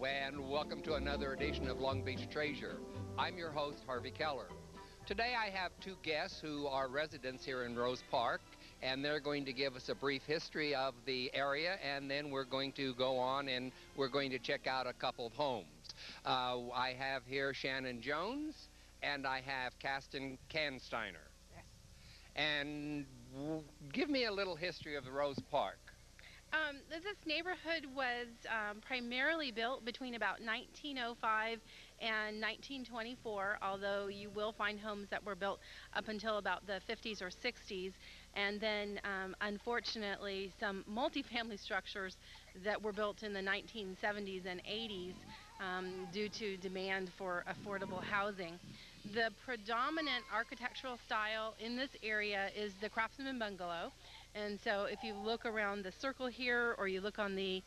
and welcome to another edition of Long Beach Treasure. I'm your host, Harvey Keller. Today I have two guests who are residents here in Rose Park, and they're going to give us a brief history of the area, and then we're going to go on and we're going to check out a couple of homes. I have here Shannon Jones, and I have Kasten Kansteiner. Yes. And give me a little history of the Rose Park. This neighborhood was primarily built between about 1905 and 1924, although you will find homes that were built up until about the 50s or 60s, and then unfortunately some multifamily structures that were built in the 1970s and 80s due to demand for affordable housing. The predominant architectural style in this area is the Craftsman Bungalow. And so if you look around the circle here or you look on the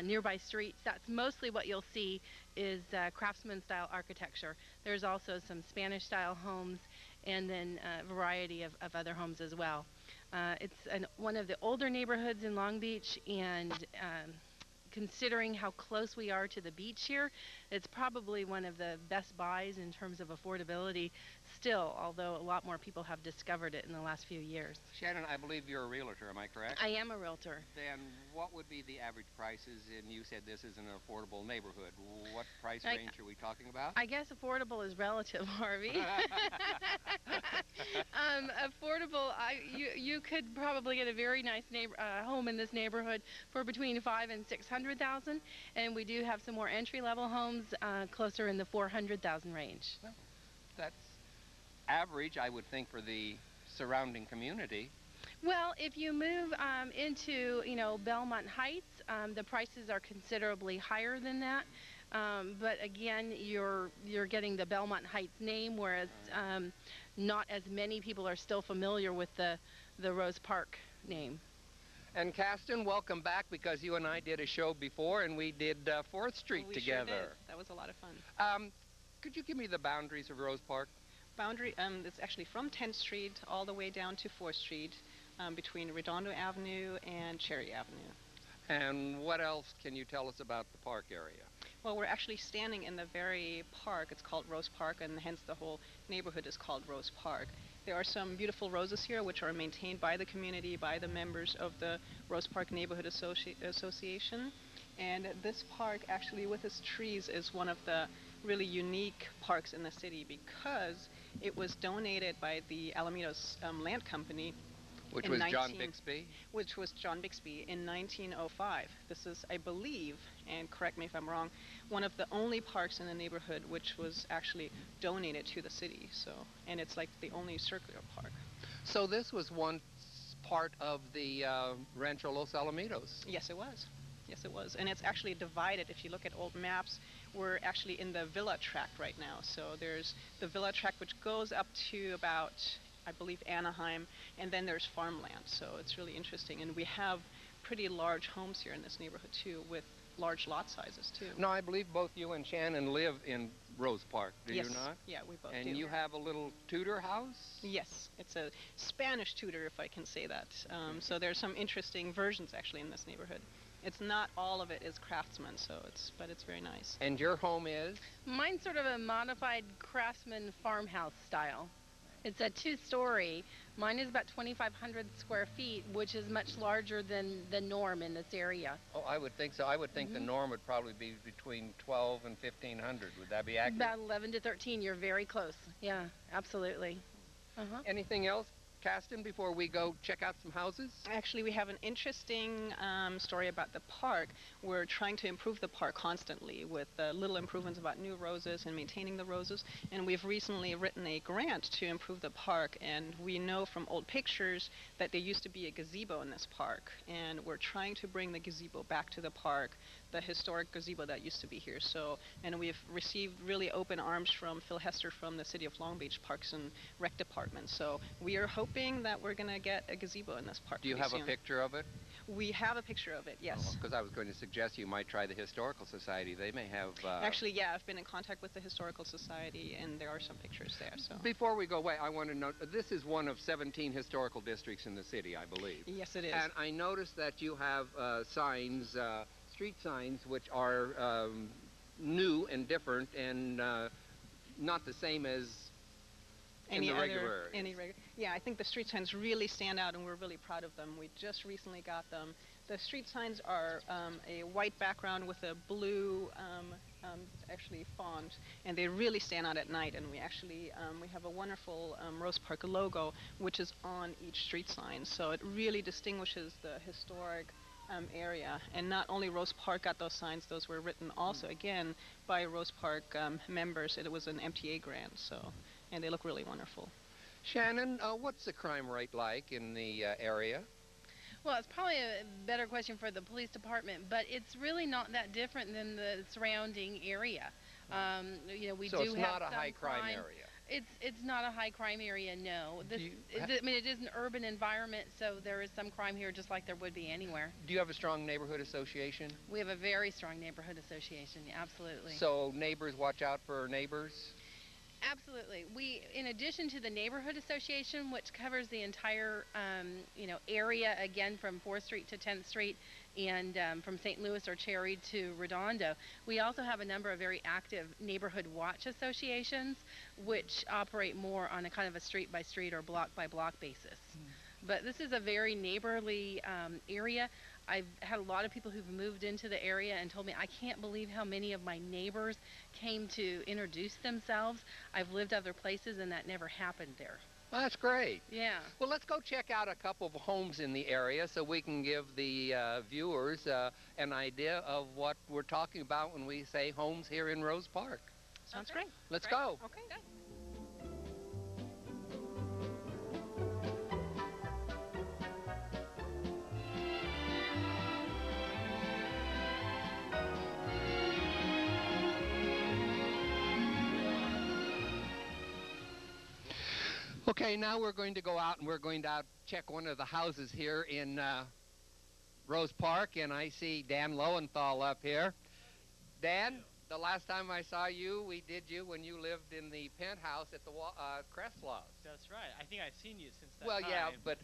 nearby streets, that's mostly what you'll see is Craftsman style architecture. There's also some Spanish style homes and then a variety of other homes as well. It's one of the older neighborhoods in Long Beach, and considering how close we are to the beach here, it's probably one of the best buys in terms of affordability still, although a lot more people have discovered it in the last few years. Shannon, I believe you're a realtor, am I correct? I am a realtor. Then what would be the average prices? And you said this is an affordable neighborhood. What price range are we talking about? I guess affordable is relative, Harvey. Affordable, you could probably get a very nice home in this neighborhood for between $500,000 and $600,000, and we do have some more entry-level homes closer in the $400,000 range. Well, that's average, I would think, for the surrounding community. Well, if you move into, Belmont Heights, the prices are considerably higher than that. But again, you're getting the Belmont Heights name, whereas not as many people are still familiar with the Rose Park name. And Kasten, welcome back, because you and I did a show before, and we did 4th Street together. Sure did. That was a lot of fun. Could you give me the boundaries of Rose Park? It's actually from 10th Street all the way down to 4th Street, between Redondo Avenue and Cherry Avenue. And what else can you tell us about the park area? Well, we're actually standing in the very park. It's called Rose Park, and hence the whole neighborhood is called Rose Park. There are some beautiful roses here, which are maintained by the community, by the members of the Rose Park Neighborhood Association. And this park, actually, with its trees, is one of the really unique parks in the city because it was donated by the Alameda's Land Company. Which was John Bixby? Which was John Bixby in 1905. This is, I believe, and correct me if I'm wrong, one of the only parks in the neighborhood which was actually donated to the city. So, and it's like the only circular park. So this was once part of the Rancho Los Alamitos? Yes, it was. Yes, it was. And it's actually divided. If you look at old maps, we're actually in the Villa Tract right now. So there's the Villa Tract, which goes up to about, I believe, Anaheim, and then there's farmland. So it's really interesting. And we have pretty large homes here in this neighborhood, too, with large lot sizes, too. No, I believe both you and Shannon live in Rose Park, do you not? Yeah, we both do. And you have a little Tudor house? Yes, it's a Spanish Tudor, if I can say that. So there's some interesting versions, actually, in this neighborhood. It's not all of it is Craftsman, but it's very nice. And your home is? Mine's sort of a modified Craftsman farmhouse style. It's a 2-story. Mine is about 2,500 square feet, which is much larger than the norm in this area. Oh, I would think so. I would think the norm would probably be between 1,200 and 1,500. Would that be accurate? About 11 to 13. You're very close. Yeah, absolutely. Anything else, Kasten, before we go check out some houses? Actually, we have an interesting story about the park. We're trying to improve the park constantly with little improvements about new roses and maintaining the roses. And we've recently written a grant to improve the park. And we know from old pictures that there used to be a gazebo in this park. And we're trying to bring the gazebo back to the park, the historic gazebo that used to be here. So, and we've received really open arms from Phil Hester from the City of Long Beach Parks and Rec Department. So we are hoping that we're going to get a gazebo in this park. Do you have a picture of it? We have a picture of it, yes. Because I was going to suggest you might try the Historical Society. They may have... Actually, yeah, I've been in contact with the Historical Society, and there are some pictures there. So before we go away, I want to note, this is one of 17 historical districts in the city, I believe. Yes, it is. And I noticed that you have signs, street signs, which are new and different and not the same as in the regular areas. Yeah, I think the street signs really stand out, and we're really proud of them. We just recently got them. The street signs are a white background with a blue, actually font, and they really stand out at night. And we actually we have a wonderful Rose Park logo, which is on each street sign, so it really distinguishes the historic area. And not only Rose Park got those signs; those were written also again by Rose Park members. It was an MTA grant, so. And they look really wonderful. Shannon, what's the crime rate like in the area? Well, it's probably a better question for the police department, but it's really not that different than the surrounding area. We so do it's have not a some high crime area. It's not a high crime area, no. I mean, it is an urban environment, so there is some crime here just like there would be anywhere. Do you have a strong neighborhood association? We have a very strong neighborhood association, absolutely. So neighbors watch out for neighbors? Absolutely. We, in addition to the neighborhood association, which covers the entire, area, again, from 4th Street to 10th Street and from St. Louis or Cherry to Redondo, we also have a number of very active neighborhood watch associations, which operate more on a kind of a street-by-street or block-by-block basis. But this is a very neighborly area. I've had a lot of people who've moved into the area and told me, I can't believe how many of my neighbors came to introduce themselves. I've lived other places and that never happened there. Well, that's great. Yeah. Well, let's go check out a couple of homes in the area so we can give the viewers an idea of what we're talking about when we say homes here in Rose Park. Sounds great. Let's go. Okay. Good. Okay, now we're going to go out and we're going to check one of the houses here in Rose Park, and I see Dan Lowenthal up here. Dan, the last time I saw you, we did you when you lived in the penthouse at the Kreslaws. That's right. I think I've seen you since that well, time. yeah, but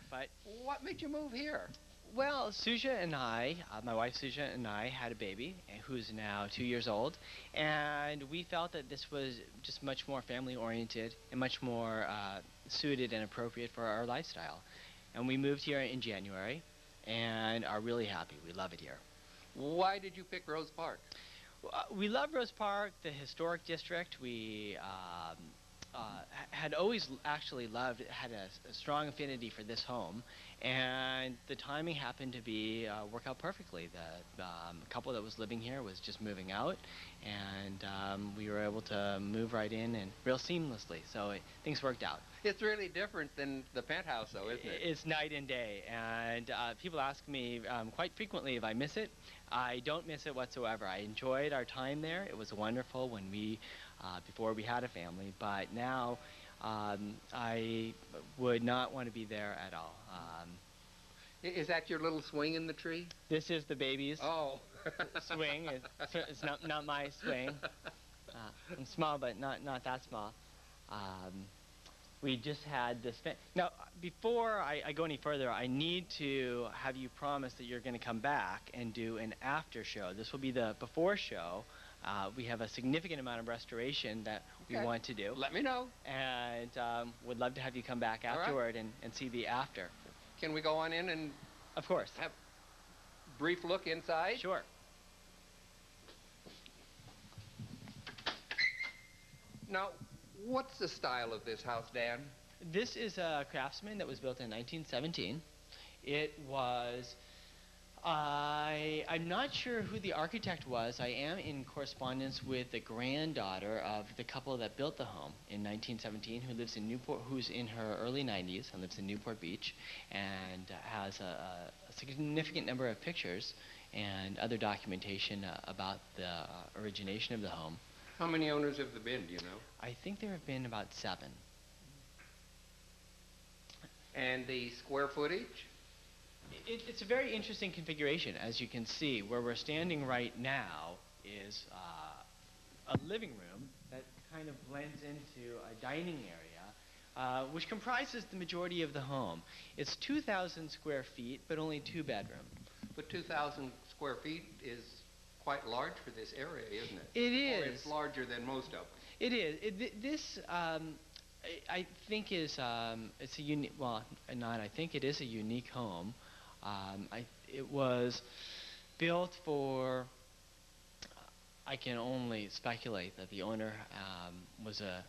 what made you move here? Well, Suja and I, my wife Suja and I, had a baby who's now 2 years old, and we felt that this was just much more family-oriented and much more suited and appropriate for our lifestyle. And we moved here in January and are really happy. We love it here. Why did you pick Rose Park? We love Rose Park, the historic district. We had always actually had a strong affinity for this home, and the timing happened to work out perfectly. The couple that was living here was just moving out, and we were able to move right in and real seamlessly, so things worked out. It's really different than the penthouse, though, isn't it? It's night and day, and people ask me quite frequently if I miss it. I don't miss it whatsoever. I enjoyed our time there. It was wonderful when before we had a family, but now I would not want to be there at all. Is that your little swing in the tree? This is the baby's swing. It's not my swing. I'm small, but not that small. We just had this. Now, before I go any further, I need to have you promise that you're going to come back and do an after show. This will be the before show. We have a significant amount of restoration that we want to do. Let me know. And would love to have you come back afterward and see the after. Can we go on in and... Of course. Have a brief look inside? Sure. Now, what's the style of this house, Dan? This is a Craftsman that was built in 1917. It was... I'm not sure who the architect was. I am in correspondence with the granddaughter of the couple that built the home in 1917, who lives in Newport, who's in her early 90s and lives in Newport Beach, and has a significant number of pictures and other documentation about the origination of the home. How many owners have there been, do you know? I think there have been about 7. And the square footage? It's a very interesting configuration. As you can see, where we're standing right now is a living room that kind of blends into a dining area, which comprises the majority of the home. It's 2,000 square feet, but only 2 bedrooms. But 2,000 square feet is quite large for this area, isn't it? It Or is. it's larger than most of them. It is. This, I think, is it's a unique. Well, not. I think it is a unique home. It was built for. I can only speculate that the owner was a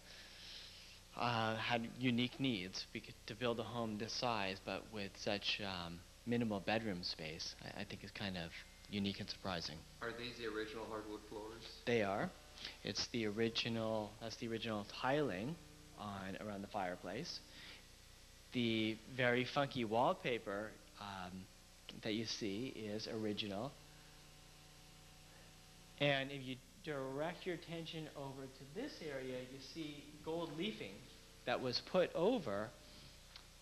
had unique needs to build a home this size, but with such minimal bedroom space. I think is kind of unique and surprising. Are these the original hardwood floors? They are. It's the original. That's the original tiling around the fireplace. The very funky wallpaper that you see is original. And if you direct your attention over to this area, you see gold leafing that was put over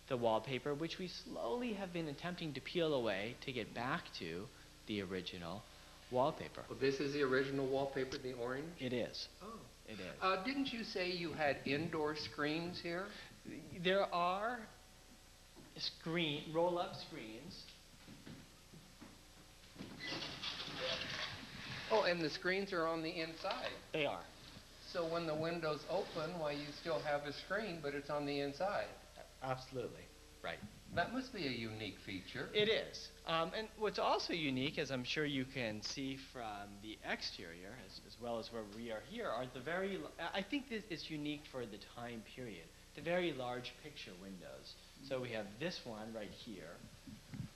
the wallpaper, which we slowly have been attempting to peel away to get back to the original wallpaper. Well, this is the original wallpaper, the orange? It is. Oh. It is. Didn't you say you had indoor screens here? There are roll-up screens. Oh, and the screens are on the inside. They are. So when the window's open, why, you still have a screen, but it's on the inside. Absolutely. Right. That must be a unique feature. It is. And what's also unique, as I'm sure you can see from the exterior, as well as where we are here, are the I think this is unique for the time period, the very large picture windows. So we have this one right here.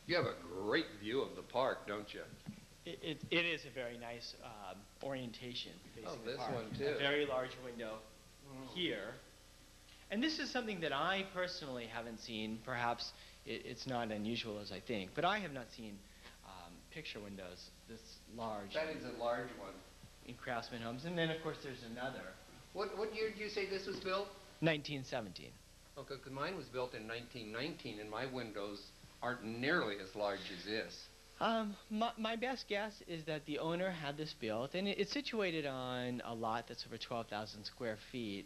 You have a great view of the park, don't you? It is a very nice orientation facing the this park. one too. A very large window here. And this is something that I personally haven't seen. Perhaps it's not unusual as I think, but I have not seen picture windows this large. That is a large one. In Craftsman homes. And then, of course, there's another. What year did you say this was built? 1917. Okay, because mine was built in 1919, and my windows aren't nearly as large as this. My best guess is that the owner had this built, and it's situated on a lot that's over 12,000 square feet.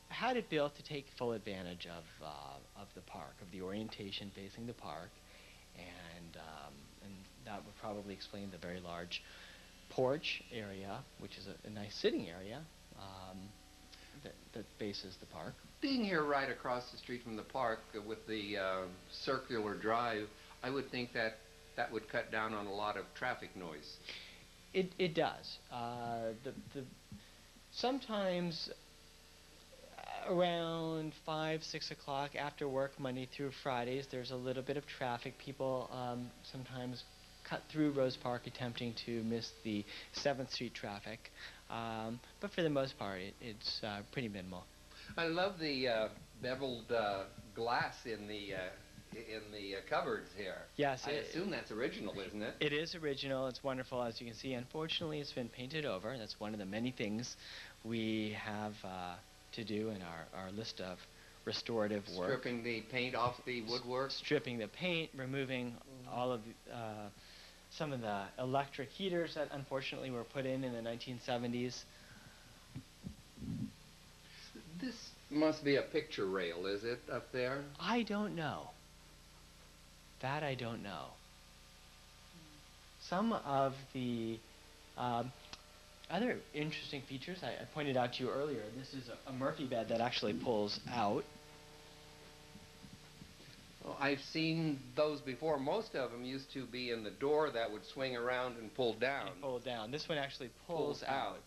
Had it built to take full advantage of the park, of the orientation facing the park, and that would probably explain the very large porch area, which is a nice sitting area that faces the park. Being here right across the street from the park with the circular drive, I would think that would cut down on a lot of traffic noise. It does. Sometimes around 5, 6 o'clock after work, Monday through Fridays, there's a little bit of traffic. People sometimes cut through Rose Park attempting to miss the 7th Street traffic. But for the most part, it's pretty minimal. I love the beveled glass in the cupboards here. Yes. I assume that's original, isn't it? It is original. It's wonderful, as you can see. Unfortunately, it's been painted over. That's one of the many things we have to do in our list of restorative work. Stripping the paint off the woodwork? Stripping the paint, removing all of some of the electric heaters that unfortunately were put in the 1970s. This must be a picture rail, is it, up there? I don't know. That I don't know. Some of the other interesting features I pointed out to you earlier, this is a Murphy bed that actually pulls out. Well, I've seen those before. Most of them used to be in the door that would swing around and pull down. And pull down. This one actually pulls out.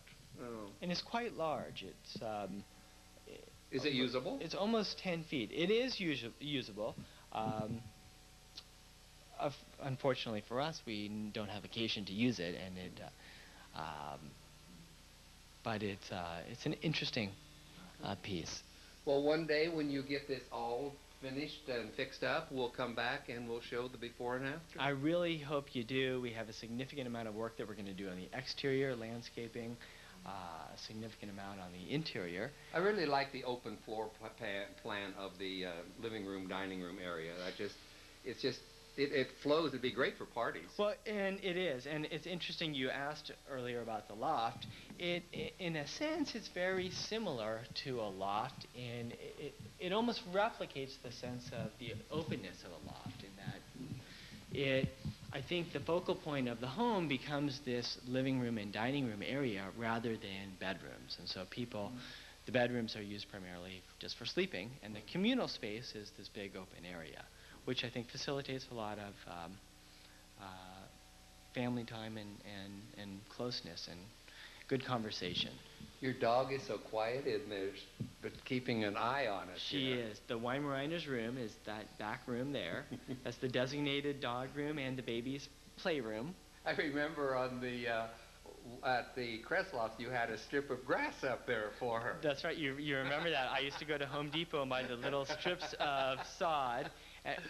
Oh. And it's quite large. It's is it usable? It's almost 10 feet. It is usable. Unfortunately for us, we don't have occasion to use it, and but it's an interesting piece. Well, one day when you get this all finished and fixed up, we'll come back and we'll show the before and after. I really hope you do. We have a significant amount of work that we're going to do on the exterior, landscaping, a significant amount on the interior. I really like the open floor plan of the living room, dining room area. It flows. It'd be great for parties. Well, and it is. And it's interesting you asked earlier about the loft. In a sense, it's very similar to a loft, and it almost replicates the sense of the openness of a loft in that I think the focal point of the home becomes this living room and dining room area rather than bedrooms. And so people, the bedrooms are used primarily just for sleeping, and the communal space is this big open area, which I think facilitates a lot of family time and closeness and good conversation. Your dog is so quiet in there, but keeping an eye on it. She is. The Weimaraners room is that back room there. That's the designated dog room and the baby's playroom. I remember on the at the Kresloffs, you had a strip of grass up there for her. That's right. You remember that. I used to go to Home Depot and buy the little strips of sod,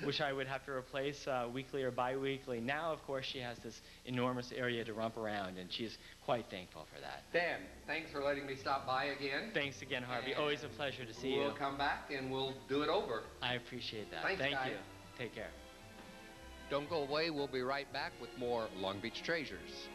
which I would have to replace weekly or bi-weekly. Now, of course, she has this enormous area to romp around, and she's quite thankful for that. Dan, thanks for letting me stop by again. Thanks again, Harvey. And always a pleasure to see you. We'll come back and we'll do it over. I appreciate that. Thanks, Thank guys. you. Take care. Don't go away. We'll be right back with more Long Beach Treasures.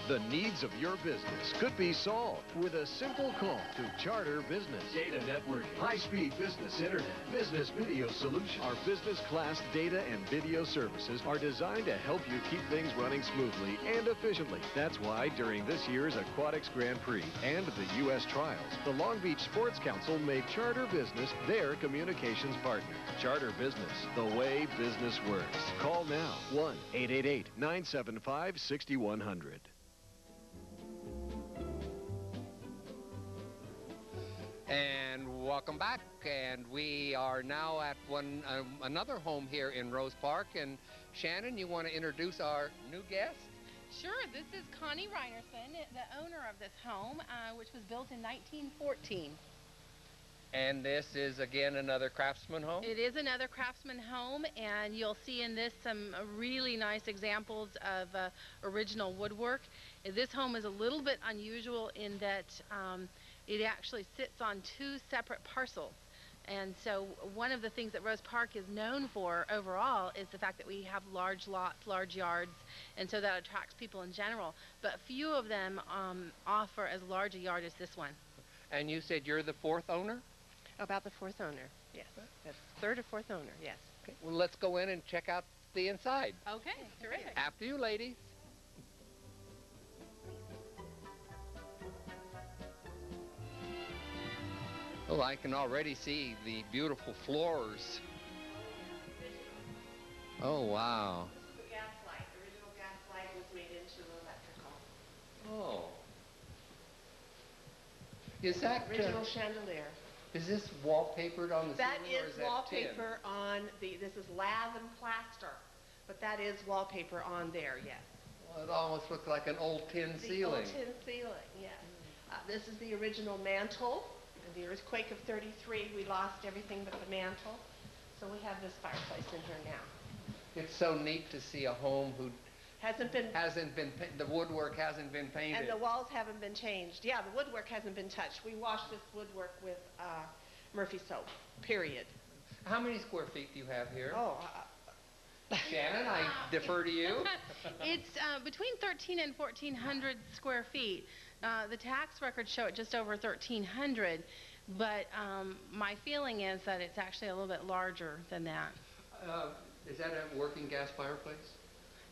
The needs of your business could be solved with a simple call to Charter Business. Data network, high-speed business internet, business video solution. Our business class data and video services are designed to help you keep things running smoothly and efficiently. That's why during this year's Aquatics Grand Prix and the U.S. trials, the Long Beach Sports Council made Charter Business their communications partner. Charter Business, the way business works. Call now, 1-888-975-6100. And welcome back, and we are now at another home here in Rose Park. And Shannon, you want to introduce our new guest? Sure. This is Connie Reinerson, the owner of this home, which was built in 1914. And this is, again, another Craftsman home? It is another Craftsman home, and you'll see in this some really nice examples of original woodwork. This home is a little bit unusual in that it actually sits on two separate parcels. And so one of the things that Rose Park is known for overall is the fact that we have large lots, large yards, and so that attracts people in general. But few of them offer as large a yard as this one. And you said you're the fourth owner? About the fourth owner, yes. That's third or fourth owner, yes. Okay. Well, let's go in and check out the inside. Okay, terrific. After you, ladies. Oh, I can already see the beautiful floors. Oh, wow. This is the gas light. The original gas light was made into electrical. Oh. Is that Original chandelier. is this wallpapered on the That ceiling, or is is that wallpaper on this is lath and plaster, but that is wallpaper on there, yes. tin? Well, it almost looks like an old tin The ceiling. old tin ceiling, yes. This is the original mantle. In the earthquake of '33, we lost everything but the mantle. So we have this fireplace in here now. It's so neat to see a home who the woodwork hasn't been painted. And the walls haven't been changed. Yeah, the woodwork hasn't been touched. We washed this woodwork with Murphy soap, period. How many square feet do you have here? Oh, Shannon, I defer to you. It's between 1,300 and 1,400 square feet. The tax records show it just over 1,300, but my feeling is that it's actually a little bit larger than that. Is that a working gas fireplace?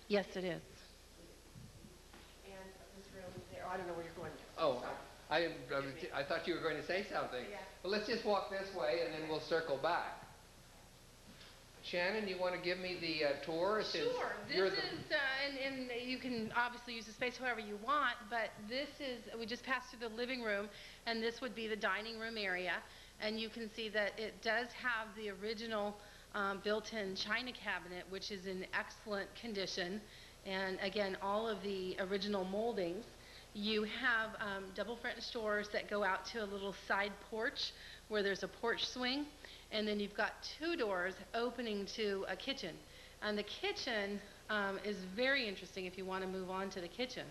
Yes, it is. and this room there. I don't know where you're going. Oh, Sorry. I thought you were going to say something. Yeah. Well, let's just walk this way and then we'll circle back. Shannon, you want to give me the tour? Sure. This is, and you can obviously use the space however you want, but this is, we just passed through the living room, and this would be the dining room area. And you can see that it does have the original built-in china cabinet, which is in excellent condition. And again, all of the original moldings. You have double French doors that go out to a little side porch where there's a porch swing. And then you've got two doors opening to a kitchen. And the kitchen is very interesting if you want to move on to the kitchen.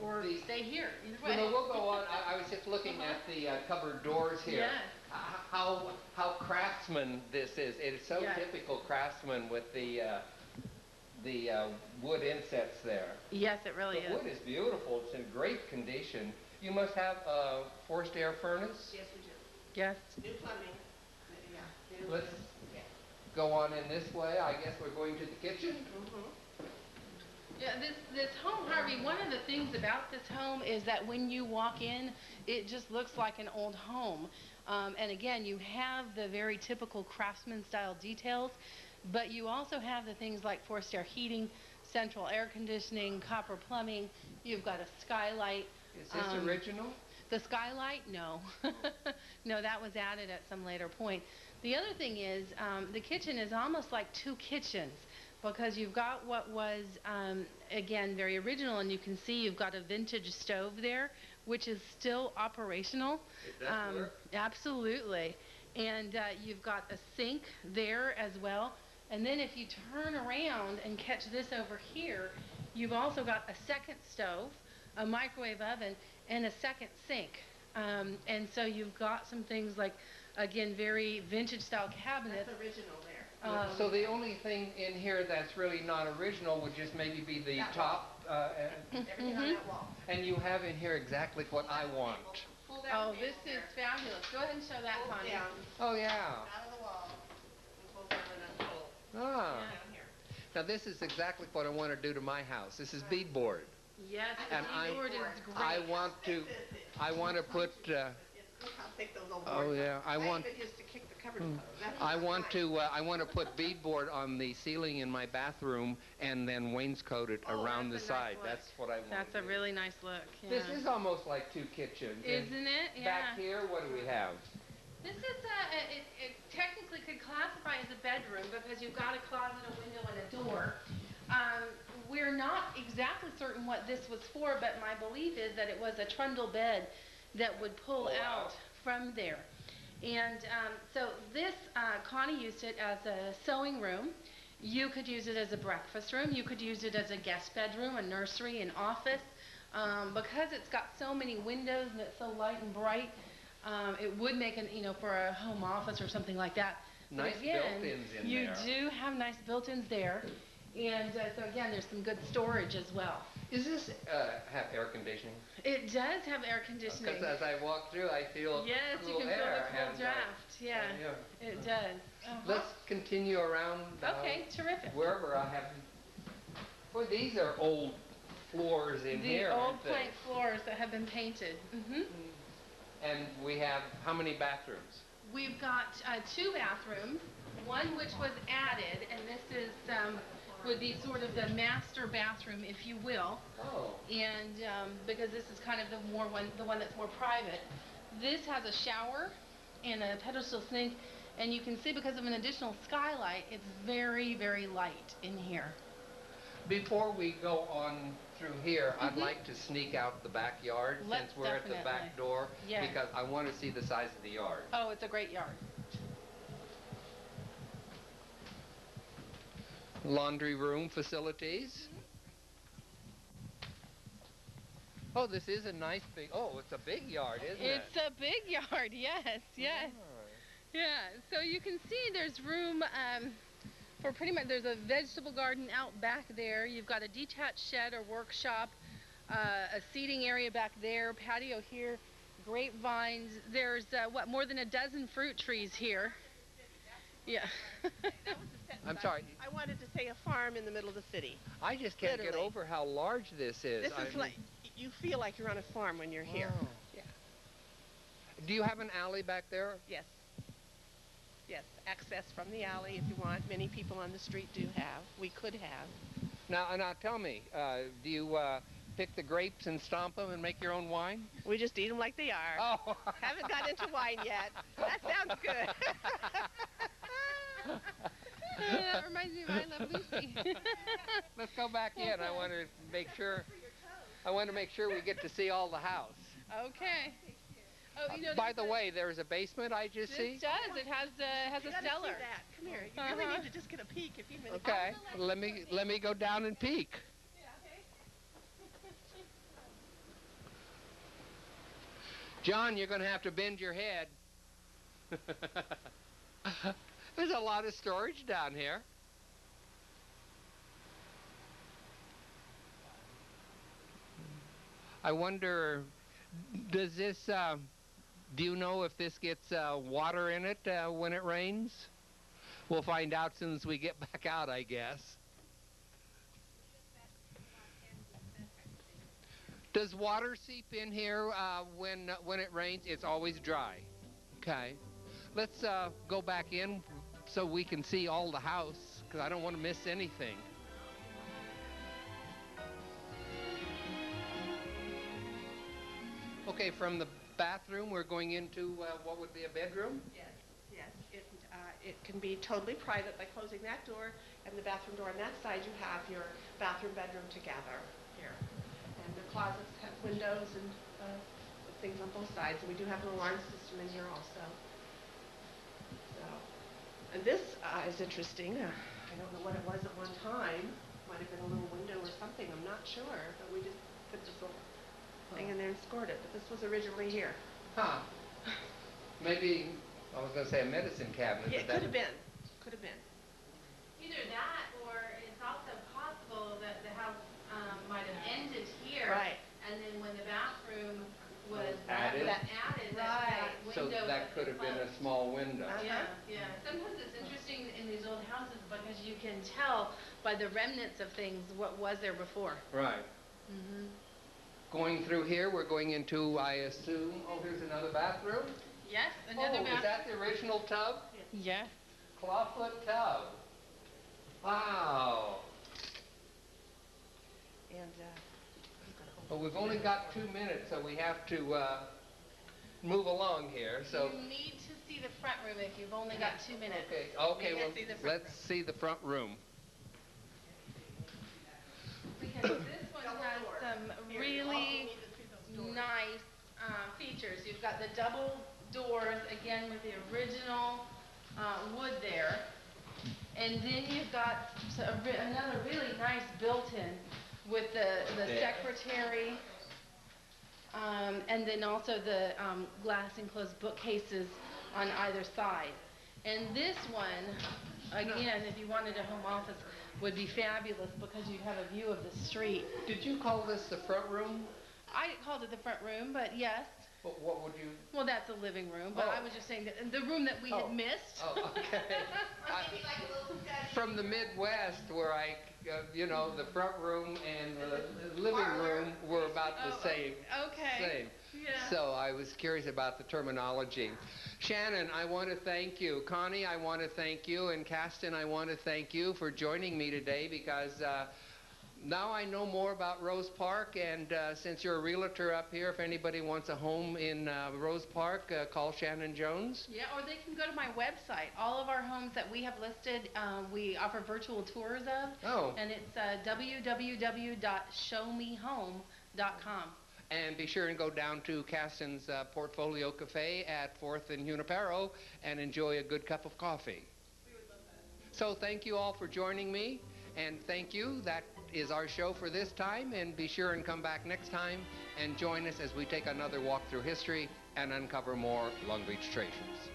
Or stay here, either way. No, we'll go on. I was just looking at the cupboard doors here. Yes. How Craftsman this is. It is so Yes. typical Craftsman with the wood insets there. Yes, it really The is. wood is beautiful. It's in great condition. You must have a forced air furnace. Yes, we do. Yes. New plumbing. Yeah. new- Let's yeah. go on in this way. I guess we're going to the kitchen. Yeah, this home, Harvey, one of the things about this home is that when you walk in, it just looks like an old home. And again, you have the very typical craftsman style details, but you also have the things like forced air heating, central air conditioning, copper plumbing. You've got a skylight. Is this original? The skylight? No. No, that was added at some later point. The other thing is the kitchen is almost like two kitchens, because you've got what was, again, very original, and you can see you've got a vintage stove there, which is still operational. It does work? Absolutely. And you've got a sink there as well. And then if you turn around and catch this over here, you've also got a second stove, a microwave oven, and a second sink. And so you've got some things like, again, very vintage style cabinets. That's original there. So the only thing in here that's really not original would just maybe be the top. Everything on that wall. And you have in here exactly what I want. Pull down Oh, this is fabulous. Go ahead and show that, Pull Connie. down Oh, yeah. out of the wall. And pull down and unfold. Ah. Down here. Now this is exactly what I want to do to my house. This is beadboard. Yes, And the keyboard is great. I want to put, Look how thick those old oh boards yeah, are. I even used to kick the cupboard closed. That's I nice. want to put beadboard on the ceiling in my bathroom and then wainscot it Oh, around the that's a nice side. look. That's what I want. That's to a do. really nice look. Yeah. This is almost like two kitchens. And Isn't it? Yeah. Back here, what do we have? This is it technically could classify as a bedroom because you've got a closet, a window, and a door. We're not exactly certain what this was for, but my belief is that it was a trundle bed that would pull Oh, wow. out from there. And so this, Connie used it as a sewing room. You could use it as a breakfast room. You could use it as a guest bedroom, a nursery, an office. Because it's got so many windows and it's so light and bright, it would make an, for a home office or something like that. But Nice again, built-ins in you there. do have nice built-ins there. And so again, there's some good storage as well. Does this have air conditioning? It does have air conditioning. Because as I walk through, I feel Yes, you cool can feel air. the cold and, draft. Yeah, yeah. it does. Uh-huh. Let's continue around. Okay, terrific. Wherever I have. Boy, these are old floors in The here. old aren't they? plank floors that have been painted. And we have how many bathrooms? We've got 2 bathrooms, one which was added, and this is would be sort of the master bathroom, if you will. Oh. And because this is kind of the one that's more private. This has a shower and a pedestal sink, and you can see because of an additional skylight, it's very, very light in here. Before we go on through here, I'd like to sneak out the backyard Let's since we're at the definitely. back door Yes. because I want to see the size of the yard. Oh, it's a great yard. Laundry room facilities. Oh, this is a nice big, oh, it's a big yard, isn't it? It's a big yard, yes, yes. Yeah, so you can see there's room for pretty much, there's a vegetable garden out back there. You've got a detached shed or workshop, a seating area back there, patio here, grapevines. There's, more than a dozen fruit trees here. Yeah. I'm sorry. I wanted to say a farm in the middle of the city. I just can't get Literally. over how large this is. This I is mean, like, you feel like you're on a farm when you're here. wow. Yeah. Do you have an alley back there? Yes. Yes, access from the alley if you want. Many people on the street do have. We could have. Now tell me, do you pick the grapes and stomp them and make your own wine? We just eat them like they are. Oh. Haven't got into wine yet. That sounds good. That reminds me of I Love Lucy. Let's go back in. I want to make sure we get to see all the house. Okay. Oh, By the way, there's a basement I just see. this does. It has You a gotta cellar. see that. Come here. You really need to just get a peek a few minutes. Okay, let me go down and peek. John, you're going to have to bend your head. There's a lot of storage down here. I wonder, does this, do you know if this gets water in it when it rains? We'll find out soon as we get back out, I guess. Does water seep in here when it rains? It's always dry. Okay. Let's go back in so we can see all the house, because I don't want to miss anything. Okay, from the bathroom, we're going into what would be a bedroom? Yes, yes. It can be totally private by closing that door and the bathroom door. On that side, you have your bathroom, bedroom together here. And the closets have windows and things on both sides. And we do have an alarm system in here also. So, and this is interesting. I don't know what it was at one time. Might have been a little window or something. I'm not sure. But we just put this little thing in there and scored it. But this was originally here. Huh. Maybe, I was going to say a medicine cabinet. Yeah, it could have been. Could have been. Either that, or it's also possible that the house might have ended here. Right. And then when the bathroom was Added? that Right. So window that could have been a small window. Yeah, yeah. Sometimes it's interesting in these old houses because you can tell by the remnants of things what was there before. Right. Mm-hmm. Going through here, we're going into, I assume, oh, here's another bathroom. Yes, another Oh, is that the original tub? Yes. Clawfoot tub. Wow. And Well, we've only got 2 minutes, so we have to move along here. So. You need to see the front room if you've only got 2 minutes. Okay, You well, can see the front let's see the front room. Because this one has some really nice features. You've got the double doors, again with the original wood there. And then you've got another really nice built-in with the secretary, and then also the glass enclosed bookcases on either side. And this one, again, if you wanted a home office, would be fabulous because you'd have a view of the street. Did you call this the front room? I called it the front room, but yes. What would you? Well, that's the living room, but I was just saying that the room that we had missed. Oh, okay. From the Midwest, where the front room and the living room were about the same. Okay. Same. Yeah. So I was curious about the terminology. Shannon, I want to thank you. Connie, I want to thank you. And Caston, I want to thank you for joining me today because now I know more about Rose Park, and since you're a realtor up here, if anybody wants a home in Rose Park, call Shannon Jones. Yeah, or they can go to my website. All of our homes that we have listed, we offer virtual tours of. Oh. And it's www.showmehome.com. And be sure and go down to Caston's Portfolio Cafe at 4th and Junipero and enjoy a good cup of coffee. We would love that. So thank you all for joining me, and thank you. That is our show for this time, and be sure and come back next time and join us as we take another walk through history and uncover more Long Beach treasures.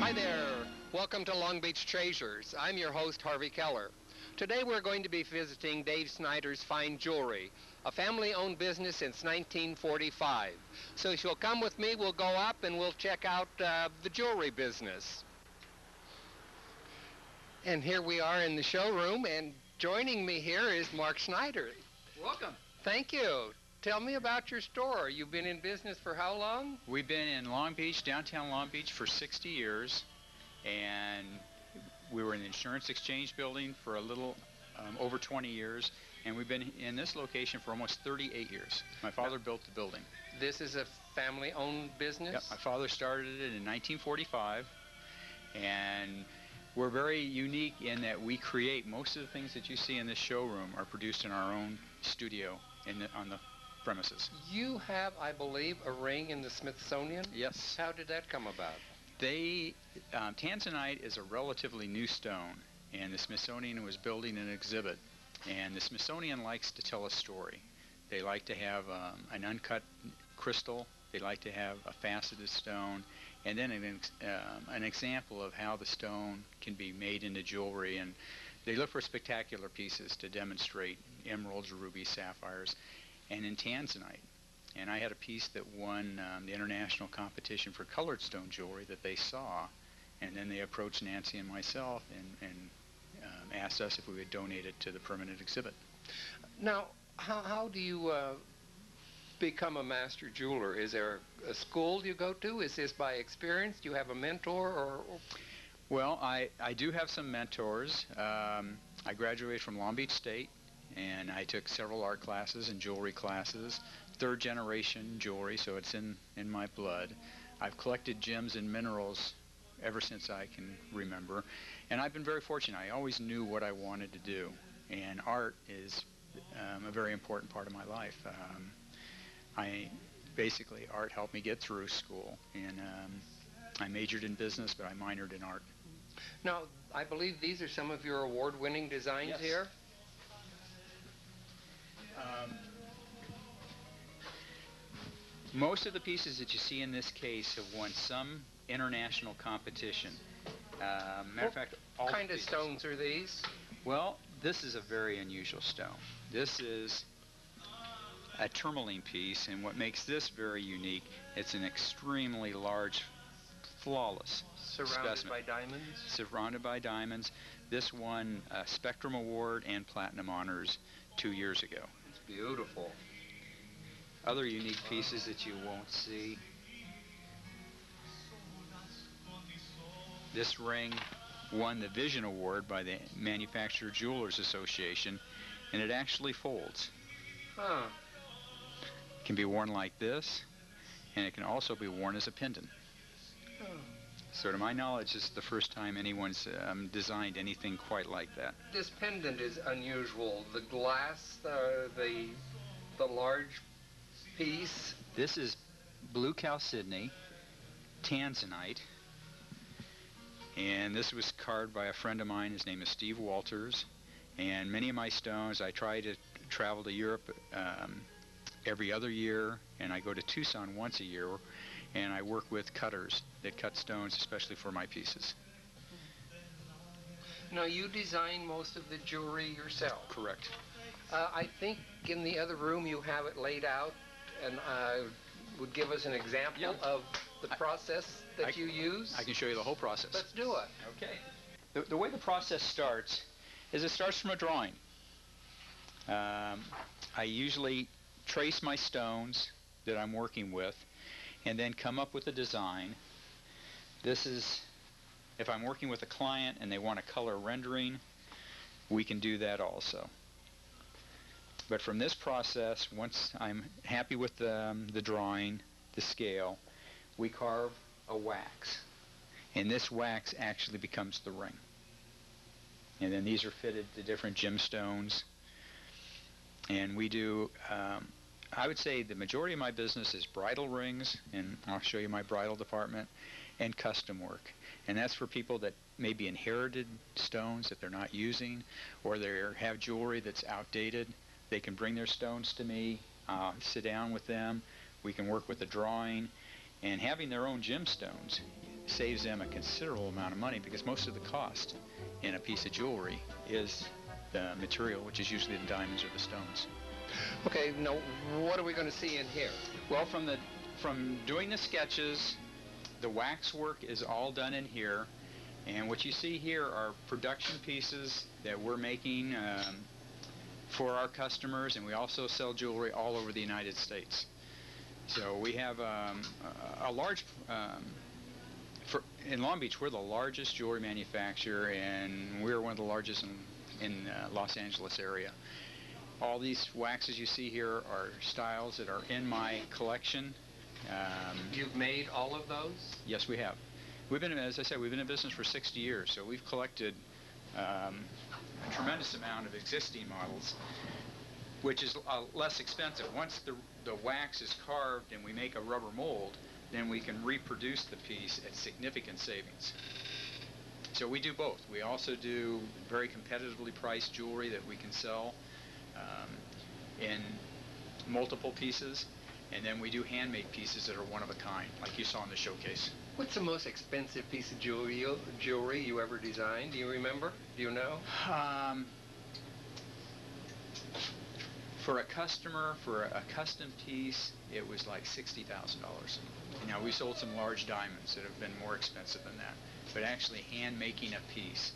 Hi there. Welcome to Long Beach Treasures. I'm your host, Harvey Keller. Today we're going to be visiting Dave Snyder's Fine Jewelry, a family-owned business since 1945. So if you'll come with me, we'll go up and we'll check out the jewelry business. And here we are in the showroom, and joining me here is Mark Snyder. Welcome. Thank you. Tell me about your store. You've been in business for how long? We've been in Long Beach, downtown Long Beach, for 60 years, and we were in the Insurance Exchange building for a little over 20 years, and we've been in this location for almost 38 years. My father built the building. This is a family-owned business? Yep, my father started it in 1945, and We're very unique in that we create most of the things that you see in this showroom are produced in our own studio on the premises. You have, I believe, a ring in the Smithsonian? Yes. How did that come about? Tanzanite is a relatively new stone, and the Smithsonian was building an exhibit, and the Smithsonian likes to tell a story. They like to have an uncut crystal, they like to have a faceted stone, and then an example of how the stone can be made into jewelry, and they look for spectacular pieces to demonstrate emeralds, rubies, sapphires, and in tanzanite. And I had a piece that won the international competition for colored stone jewelry that they saw, and then they approached Nancy and myself and asked us if we would donate it to the permanent exhibit. Now, how do you become a master jeweler? Is there a school you go to? Is this by experience? Do you have a mentor? Or? Well, I do have some mentors. I graduated from Long Beach State, and I took several art classes and jewelry classes, third generation jewelry, so it's in my blood. I've collected gems and minerals ever since I can remember, and I've been very fortunate. I always knew what I wanted to do, and art is a very important part of my life. Basically, art helped me get through school, and I majored in business, but I minored in art. Now, I believe these are some of your award-winning designs. Yes. Here. Most of the pieces that you see in this case have won some international competition. Matter of fact, all what kind of pieces. stones are these? Well, this is a very unusual stone. This is a tourmaline piece, and what makes this very unique, it's an extremely large, flawless Surrounded specimen. by diamonds? Surrounded by diamonds. This won a Spectrum Award and Platinum Honors 2 years ago. It's beautiful. Other unique pieces that you won't see. This ring won the Vision Award by the Manufacturer Jewelers Association, and it actually folds. Huh. It can be worn like this, and it can also be worn as a pendant. Oh. So to my knowledge, this is the first time anyone's designed anything quite like that. This pendant is unusual. The glass, the large piece. This is blue chalcedony, tanzanite, and this was carved by a friend of mine. His name is Steve Walters, and many of my stones, I try to travel to Europe every other year, and I go to Tucson once a year, and I work with cutters that cut stones, especially for my pieces. Now, you design most of the jewelry yourself. Correct. I think in the other room you have it laid out, and would give us an example of the process that you use. I can show you the whole process. Let's do it. Okay. The way the process starts is it starts from a drawing. I usually trace my stones that I'm working with and then come up with a design. This is, if I'm working with a client and they want a color rendering, we can do that also. But from this process, once I'm happy with the drawing, the scale, we carve a wax. And this wax actually becomes the ring. And then these are fitted to different gemstones. And we do, I would say the majority of my business is bridal rings, and I'll show you my bridal department, and custom work. And that's for people that maybe inherited stones that they're not using, or they have jewelry that's outdated. They can bring their stones to me, sit down with them, we can work with the drawing, and having their own gemstones saves them a considerable amount of money, because most of the cost in a piece of jewelry is the material, which is usually the diamonds or the stones. Okay, now what are we going to see in here? Well, from doing the sketches, the wax work is all done in here, and what you see here are production pieces that we're making for our customers, and we also sell jewelry all over the United States. So we have a large, in Long Beach, we're the largest jewelry manufacturer, and we're one of the largest in Los Angeles area. All these waxes you see here are styles that are in my collection. You've made all of those? Yes, we have. We've been, as I said, we've been in business for 60 years, so we've collected a tremendous amount of existing models, which is less expensive. Once the wax is carved and we make a rubber mold, then we can reproduce the piece at significant savings. So we do both. We also do very competitively priced jewelry that we can sell in multiple pieces, and then we do handmade pieces that are one of a kind, like you saw in the showcase. What's the most expensive piece of jewelry you ever designed? Do you remember? Do you know? For a customer, for a custom piece, it was like $60,000. Now, we sold some large diamonds that have been more expensive than that, but actually hand making a piece.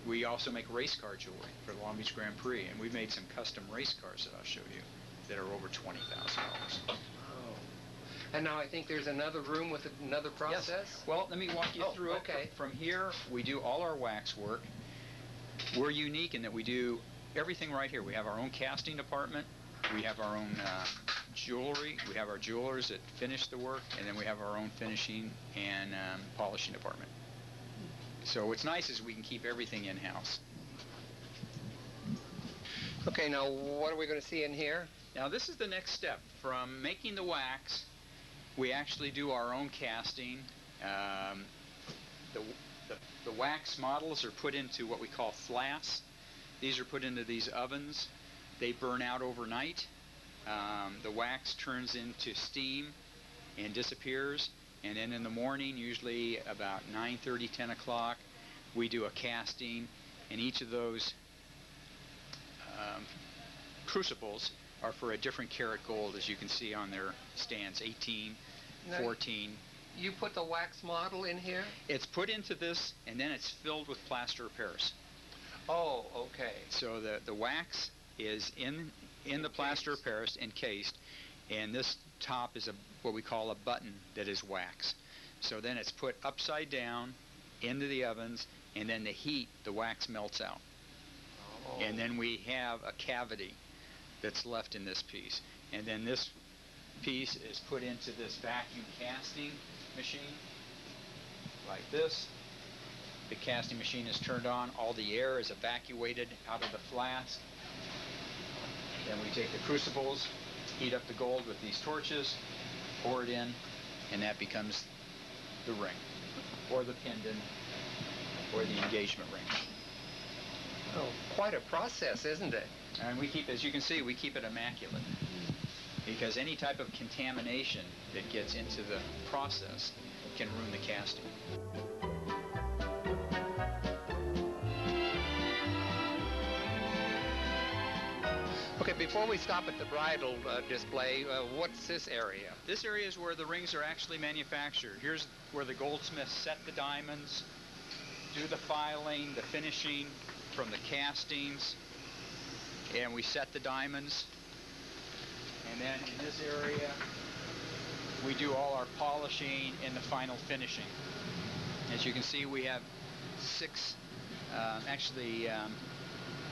We also make race car jewelry for the Long Beach Grand Prix, and we've made some custom race cars that I'll show you that are over $20,000. And now I think there's another room with another process? Yes. Well, let me walk you through it. Okay. From here, we do all our wax work. We're unique in that we do everything right here. We have our own casting department. We have our own jewelry. We have our jewelers that finish the work, and then we have our own finishing and polishing department. So what's nice is we can keep everything in-house. Okay, now what are we going to see in here? Now this is the next step. From making the wax, we actually do our own casting. The wax models are put into what we call flasks. These are put into these ovens. They burn out overnight. The wax turns into steam and disappears. And then in the morning, usually about 9:30, 10 o'clock, we do a casting. And each of those crucibles are for a different karat gold, as you can see on their stands, 18, 14. You put the wax model in here? It's put into this, and then it's filled with plaster of Paris. Oh, okay. So the wax is in the plaster of Paris, encased, and this top is what we call a button that is wax. So then it's put upside down into the ovens, and then the wax melts out. Oh. And then we have a cavity that's left in this piece. And then this piece is put into this vacuum casting machine, like this. The casting machine is turned on, all the air is evacuated out of the flask. Then we take the crucibles, heat up the gold with these torches, pour it in, and that becomes the ring, or the pendant, or the engagement ring. Oh, quite a process, isn't it? And we keep, as you can see, we keep it immaculate, because any type of contamination that gets into the process can ruin the casting. Okay, before we stop at the bridal display, what's this area? This area is where the rings are actually manufactured. Here's where the goldsmiths set the diamonds, do the filing, the finishing from the castings, and we set the diamonds. And then in this area, we do all our polishing and the final finishing. As you can see, we have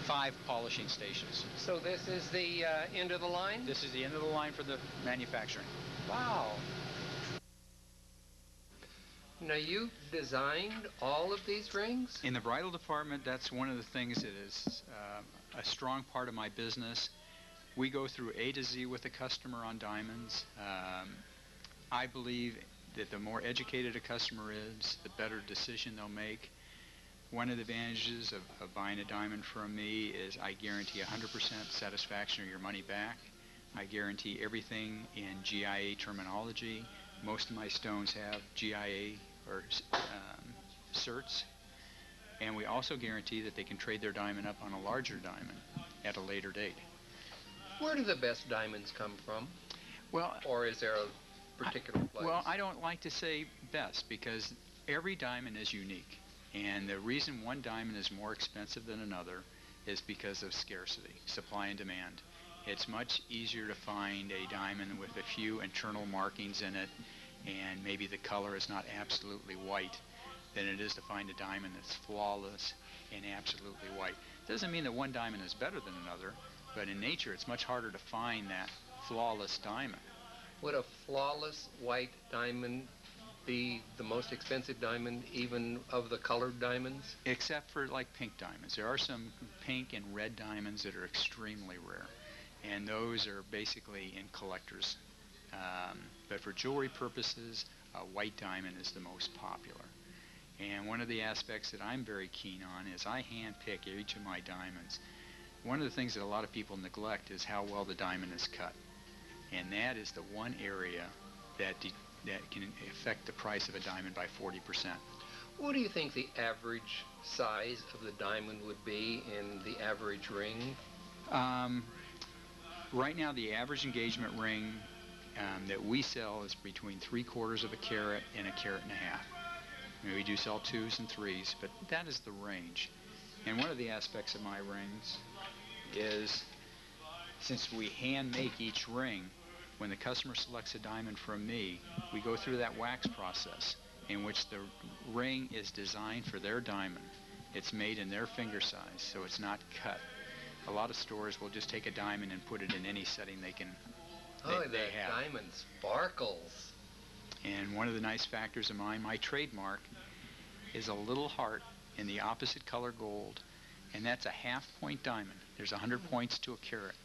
five polishing stations. So this is the end of the line? This is the end of the line for the manufacturing. Wow. Now, you designed all of these rings? In the bridal department, that's one of the things that is a strong part of my business. We go through A to Z with the customer on diamonds. I believe that the more educated a customer is, the better decision they'll make. One of the advantages of buying a diamond from me is I guarantee 100% satisfaction or your money back. I guarantee everything in GIA terminology. Most of my stones have GIA or certs. And we also guarantee that they can trade their diamond up on a larger diamond at a later date. Where do the best diamonds come from? Well, or is there a particular place? Well, I don't like to say best, because every diamond is unique. And the reason one diamond is more expensive than another is because of scarcity, supply and demand. It's much easier to find a diamond with a few internal markings in it, and maybe the color is not absolutely white, than it is to find a diamond that's flawless and absolutely white. Doesn't mean that one diamond is better than another, but in nature it's much harder to find that flawless diamond. Would a flawless white diamond be the most expensive diamond, even of the colored diamonds? Except for like pink diamonds. There are some pink and red diamonds that are extremely rare, and those are basically in collectors. But for jewelry purposes, a white diamond is the most popular. And one of the aspects that I'm very keen on is I hand pick each of my diamonds. One of the things that a lot of people neglect is how well the diamond is cut. And that is the one area that can affect the price of a diamond by 40%. What do you think the average size of the diamond would be in the average ring? Right now, the average engagement ring that we sell is between 3/4 of a carat and 1.5 carats. I mean, we do sell 2s and 3s, but that is the range. And one of the aspects of my rings is, since we hand make each ring, when the customer selects a diamond from me, we go through that wax process in which the ring is designed for their diamond. It's made in their finger size, so it's not cut. A lot of stores will just take a diamond and put it in any setting they can. That diamond sparkles. And one of the nice factors of mine, my trademark, is a little heart in the opposite color gold, and that's a half-point diamond. There's 100 points to a carat.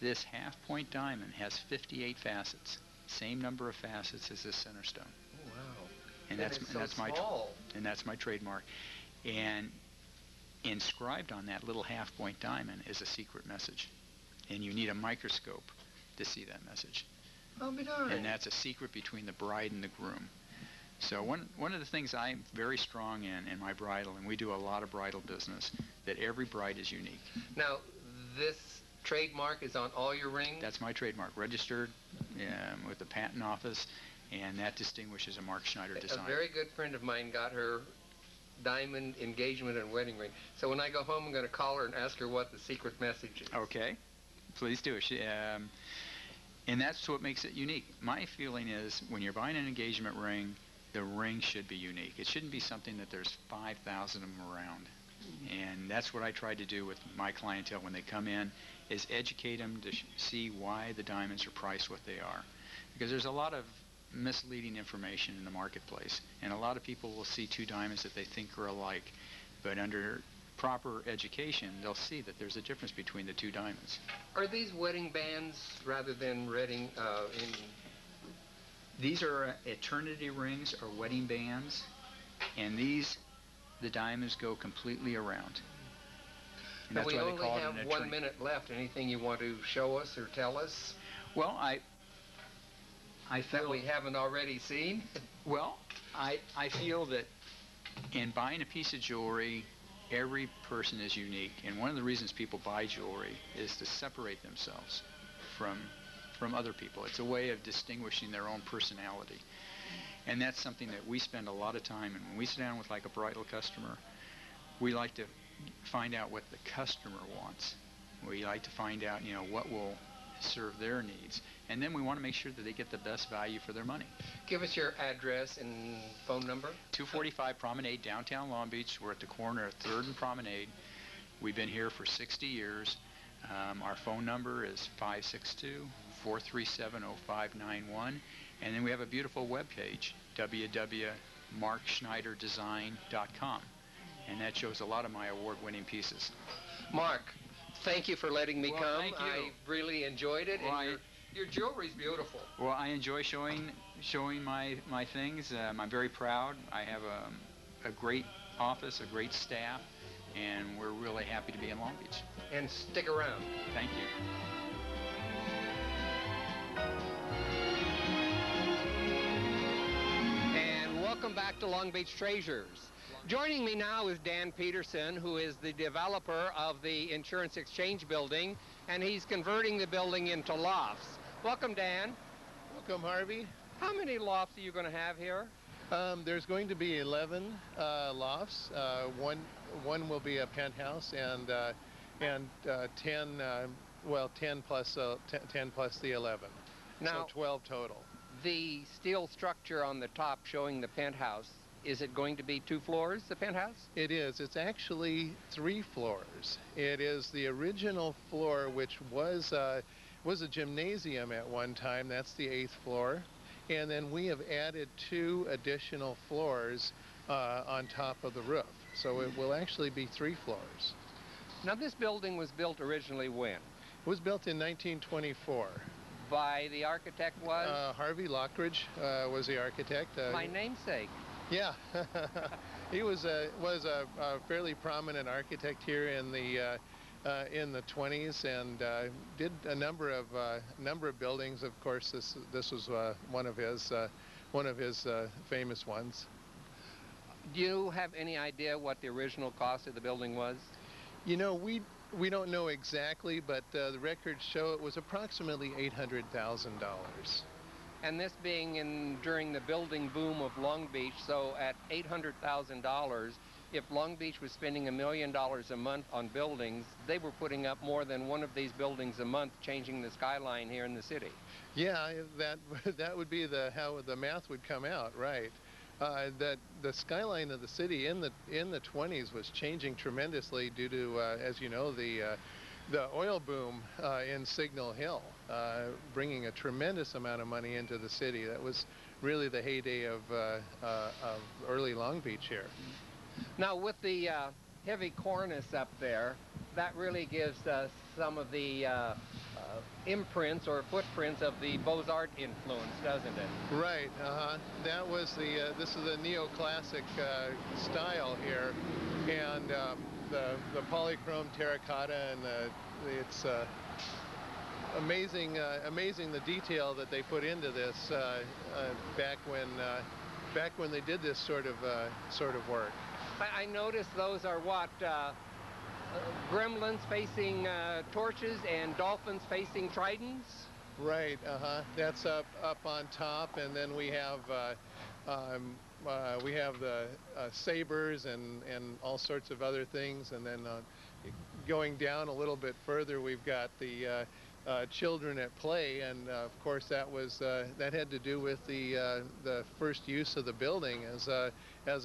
This half-point diamond has 58 facets, same number of facets as this center stone. Oh, wow. And that's my trademark. And inscribed on that little half-point diamond is a secret message, and you need a microscope to see that message. Oh, be darned. And that's a secret between the bride and the groom. So one of the things I'm very strong in my bridal, and we do a lot of bridal business, that every bride is unique. Now, this trademark is on all your rings? That's my trademark, registered with the patent office, and that distinguishes a Mark Schneider design. A very good friend of mine got her diamond engagement and wedding ring. So when I go home, I'm going to call her and ask her what the secret message is. Okay, please do. And that's what makes it unique. My feeling is when you're buying an engagement ring, the ring should be unique. It shouldn't be something that there's 5,000 of them around. And that's what I try to do with my clientele when they come in, is educate them to see why the diamonds are priced what they are. Because there's a lot of misleading information in the marketplace, and a lot of people will see two diamonds that they think are alike, but under proper education, they'll see that there's a difference between the two diamonds. Are these wedding bands rather than These are eternity rings or wedding bands, and the diamonds go completely around. And now we only have 1 minute left. Anything you want to show us or tell us? Well, I feel that we haven't already seen? Well, I feel that in buying a piece of jewelry, every person is unique, and one of the reasons people buy jewelry is to separate themselves from other people. It's a way of distinguishing their own personality, and that's something that we spend a lot of time. And when we sit down with like a bridal customer, we like to find out what the customer wants. We like to find out, what will serve their needs, and then we want to make sure that they get the best value for their money. Give us your address and phone number. 245 Promenade, downtown Long Beach. We're at the corner of 3rd and Promenade. We've been here for 60 years. Our phone number is 562-437-0591, and then we have a beautiful web page, www.markschneiderdesign.com, and that shows a lot of my award-winning pieces. Mark, thank you for letting me come. Thank you. I really enjoyed it, and your jewelry's beautiful. Well, I enjoy showing my things. I'm very proud. I have a great office, a great staff, and we're really happy to be in Long Beach. And stick around. Thank you. And welcome back to Long Beach Treasures. Joining me now is Dan Peterson, who is the developer of the Insurance Exchange building, and he's converting the building into lofts. Welcome, Dan. Welcome, Harvey. How many lofts are you going to have here? There's going to be 11 lofts. One will be a penthouse, and 10 plus the 11. Now, so 12 total. The steel structure on the top showing the penthouse, is it going to be 2 floors, the penthouse? It is. It's actually 3 floors. It is the original floor, which was a gymnasium at one time. That's the 8th floor. and then we have added 2 additional floors on top of the roof. So it will actually be 3 floors. Now, this building was built originally when? It was built in 1924. By the architect was? Harvey Lockridge was the architect. My namesake. Yeah, he was a fairly prominent architect here in the 20s, and did a number of buildings. Of course, this was one of his famous ones. Do you have any idea what the original cost of the building was? You know, we don't know exactly, but the records show it was approximately $800,000. And this being during the building boom of Long Beach, so at $800,000, if Long Beach was spending $1 million a month on buildings, they were putting up more than one of these buildings a month, changing the skyline here in the city. Yeah, that would be how the math would come out, right? That the skyline of the city in the 20s was changing tremendously due to, as you know, the oil boom in Signal Hill, bringing a tremendous amount of money into the city. That was really the heyday of early Long Beach here. Now, with the heavy cornice up there, that really gives some of the imprints or footprints of the Beaux-Arts influence, doesn't it? Right. That was this is a neoclassic style here, and the polychrome terracotta, and it's amazing the detail that they put into this back when they did this sort of work. I noticed those are what, gremlins facing torches and dolphins facing tridents? Right, that's up on top, and then we have the sabers and all sorts of other things, and then going down a little bit further, we've got the children at play, and of course that had to do with the first use of the building as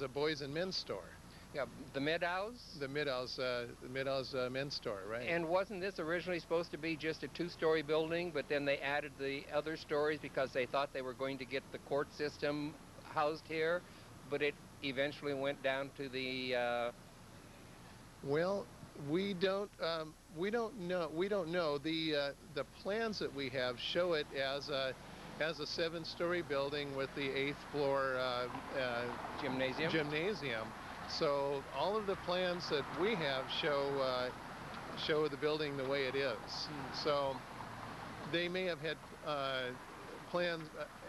a boys and men's store. Yeah, the Middaus? The Middaus men's store, right. And wasn't this originally supposed to be just a 2-story building, but then they added the other stories because they thought they were going to get the court system housed here, but it eventually went down to the... Well, we don't know. The plans that we have show it as a 7-story building with the 8th floor gymnasium. So all of the plans that we have show the building the way it is. So they may have had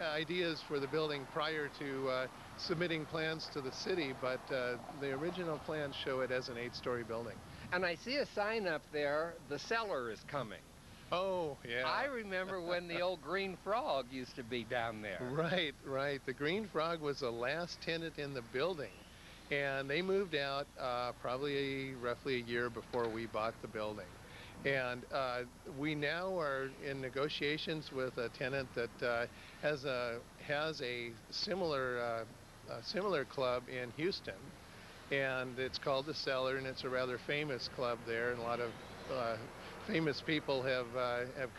ideas for the building prior to submitting plans to the city, but the original plans show it as an 8-story building. And I see a sign up there, the cellar is coming. Oh, yeah. I remember when the old Green Frog used to be down there. Right. The Green Frog was the last tenant in the building. And they moved out probably roughly a year before we bought the building. And we now are in negotiations with a tenant that has a similar club in Houston, and it's called the Cellar, and it's a rather famous club there, and a lot of famous people have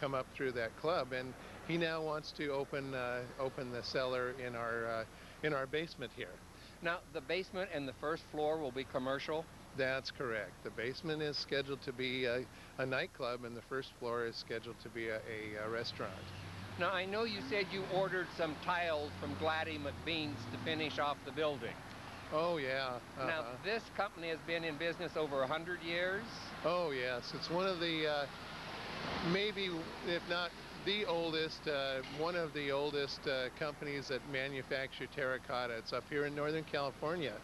come up through that club. And he now wants to open the Cellar in our basement here. Now, the basement and the first floor will be commercial? That's correct. The basement is scheduled to be a nightclub, and the first floor is scheduled to be a restaurant. Now, I know you said you ordered some tiles from Gladdy McBean's to finish off the building. Oh, yeah. Now, this company has been in business over 100 years? Oh, yes. It's one of the, maybe, if not the oldest, one of the oldest companies that manufacture terracotta. It's up here in Northern California,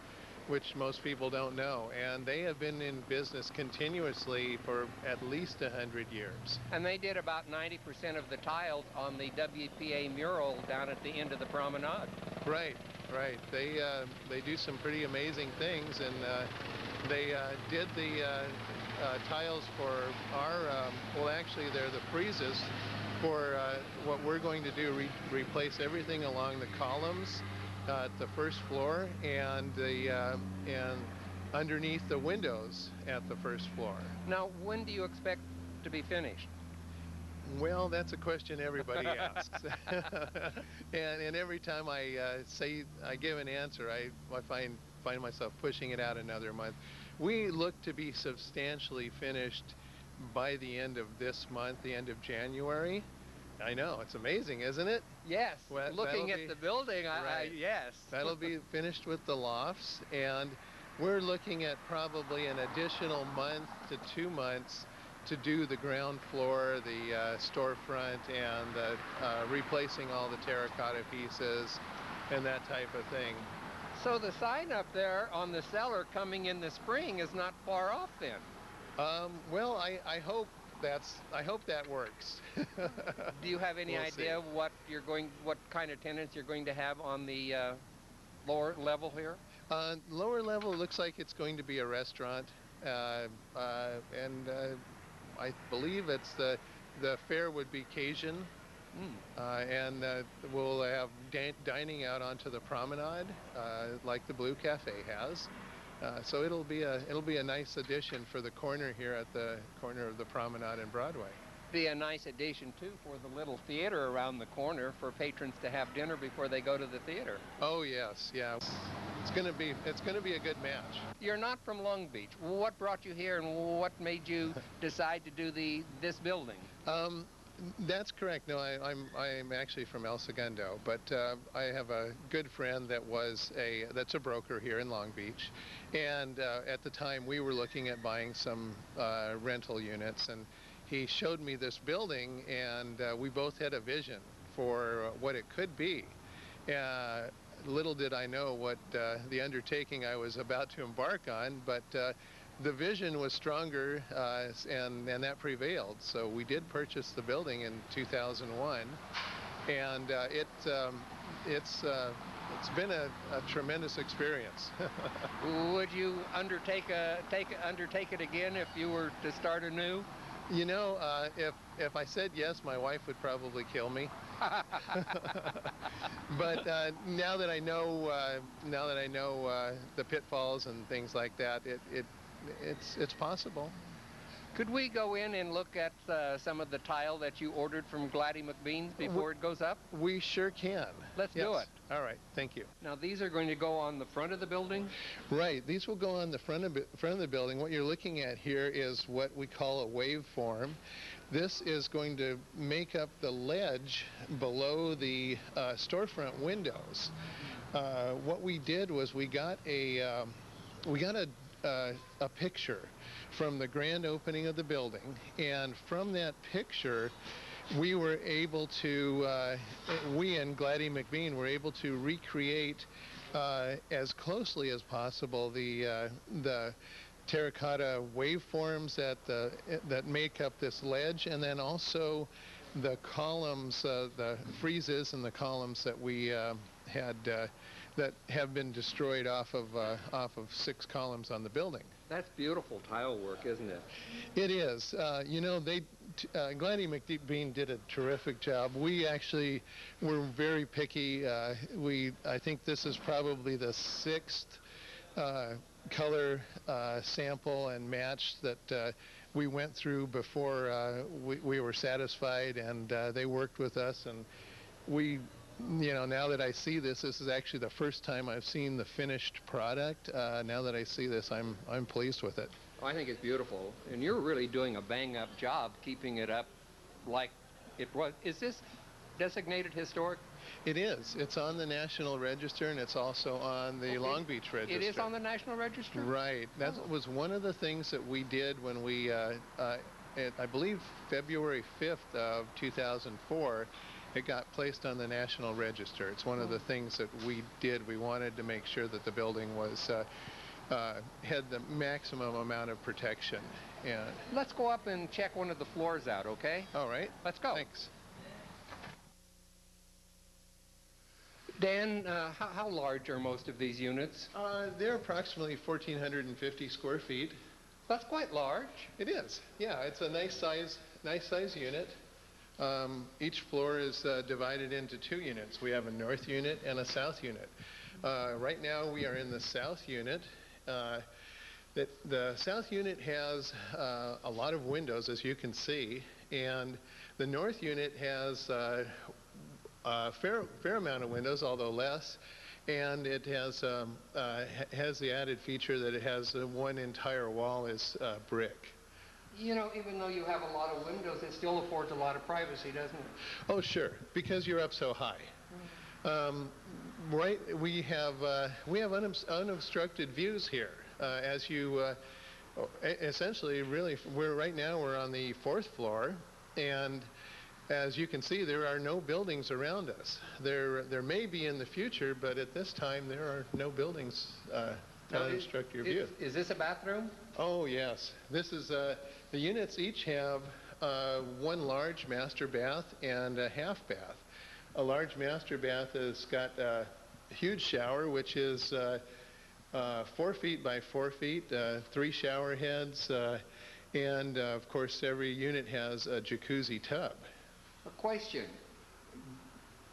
which most people don't know. And they have been in business continuously for at least 100 years. And they did about 90% of the tiles on the WPA mural down at the end of the promenade. Right. They do some pretty amazing things, and they did the tiles for our, well, actually they're the friezes for what we're going to do, replace everything along the columns at the first floor and underneath the windows at the first floor. Now, when do you expect to be finished? Well, that's a question everybody asks. And every time I give an answer, I find myself pushing it out another month. We look to be substantially finished by the end of this month, the end of January. I know, it's amazing, isn't it? Yes, Well, looking at the building, right. yes. That'll be finished with the lofts, and we're looking at probably an additional month to 2 months to do the ground floor, the storefront, and replacing all the terracotta pieces and that type of thing. So the sign up there on the cellar coming in the spring is not far off then. Well, I hope that works. Do you have any We'll idea see. what kind of tenants you're going to have on the lower level here? Lower level looks like it's going to be a restaurant, and I believe it's the fare would be Cajun, and we'll have dining out onto the promenade, like the Blue Cafe has. So it'll be a nice addition for the corner here at the corner of the promenade and Broadway. Be a nice addition too for the little theater around the corner for patrons to have dinner before they go to the theater. Oh yes, yeah. It's gonna be a good match. You're not from Long Beach. What brought you here, and what made you decide to do this building? That's correct. No, I'm actually from El Segundo, but I have a good friend that's a broker here in Long Beach, and at the time we were looking at buying some rental units, and he showed me this building, and we both had a vision for what it could be. Little did I know what the undertaking I was about to embark on, but the vision was stronger, and that prevailed. So we did purchase the building in 2001, and it's been a tremendous experience. Would you undertake it again if you were to start anew? You know, if I said yes, my wife would probably kill me. But now that I know the pitfalls and things like that, it's possible. Could we go in and look at some of the tile that you ordered from Gladdy McBean's before it goes up? We sure can. Let's do it. All right, thank you. Now these are going to go on the front of the building? Right, these will go on the front of the building. What you're looking at here is what we call a waveform. This is going to make up the ledge below the storefront windows. What we did was we got a picture from the grand opening of the building, and from that picture we were able to, we and Gladdy McBean were able to recreate as closely as possible the terracotta waveforms that make up this ledge, and then also the columns, the friezes and the columns that we had that have been destroyed off of 6 columns on the building. That's beautiful tile work, isn't it? It is. You know, Gladdy McBean did a terrific job. We actually were very picky. I think this is probably the 6th color sample and match that we went through before we were satisfied, and they worked with us, and we, you know, now that I see this is actually the first time I've seen the finished product. Now that I see this, I'm pleased with it. I think it's beautiful, and you're really doing a bang-up job keeping it up like it was. Is this designated historic? It is. It's on the National Register, and it's also on the Long Beach Register. It is on the National Register? Right. That was one of the things that we did when we, I believe February 5th of 2004, it got placed on the National Register. It's one of the things that we did. We wanted to make sure that the building was had the maximum amount of protection. And let's go up and check one of the floors out, okay? All right. Let's go. Thanks. Dan, how large are most of these units? They're approximately 1,450 square feet. That's quite large. It is. Yeah, it's a nice size unit. Each floor is divided into 2 units. We have a north unit and a south unit. Right now we are in the south unit. The south unit has a lot of windows, as you can see, and The north unit has a fair amount of windows, although less, and it has the added feature that it has one entire wall is brick. You know, even though you have a lot of windows, it still affords a lot of privacy, doesn't it? Oh, sure, because you're up so high. Right, we have unobstructed views here. As you essentially, really, right now we're on the 4th floor, and as you can see, there are no buildings around us. There may be in the future, but at this time there are no buildings to obstruct your view. Is this a bathroom? Oh yes, this is the units each have one large master bath and a half bath. A large master bath has got a huge shower, which is 4 feet by 4 feet, 3 shower heads, and of course every unit has a jacuzzi tub. A question.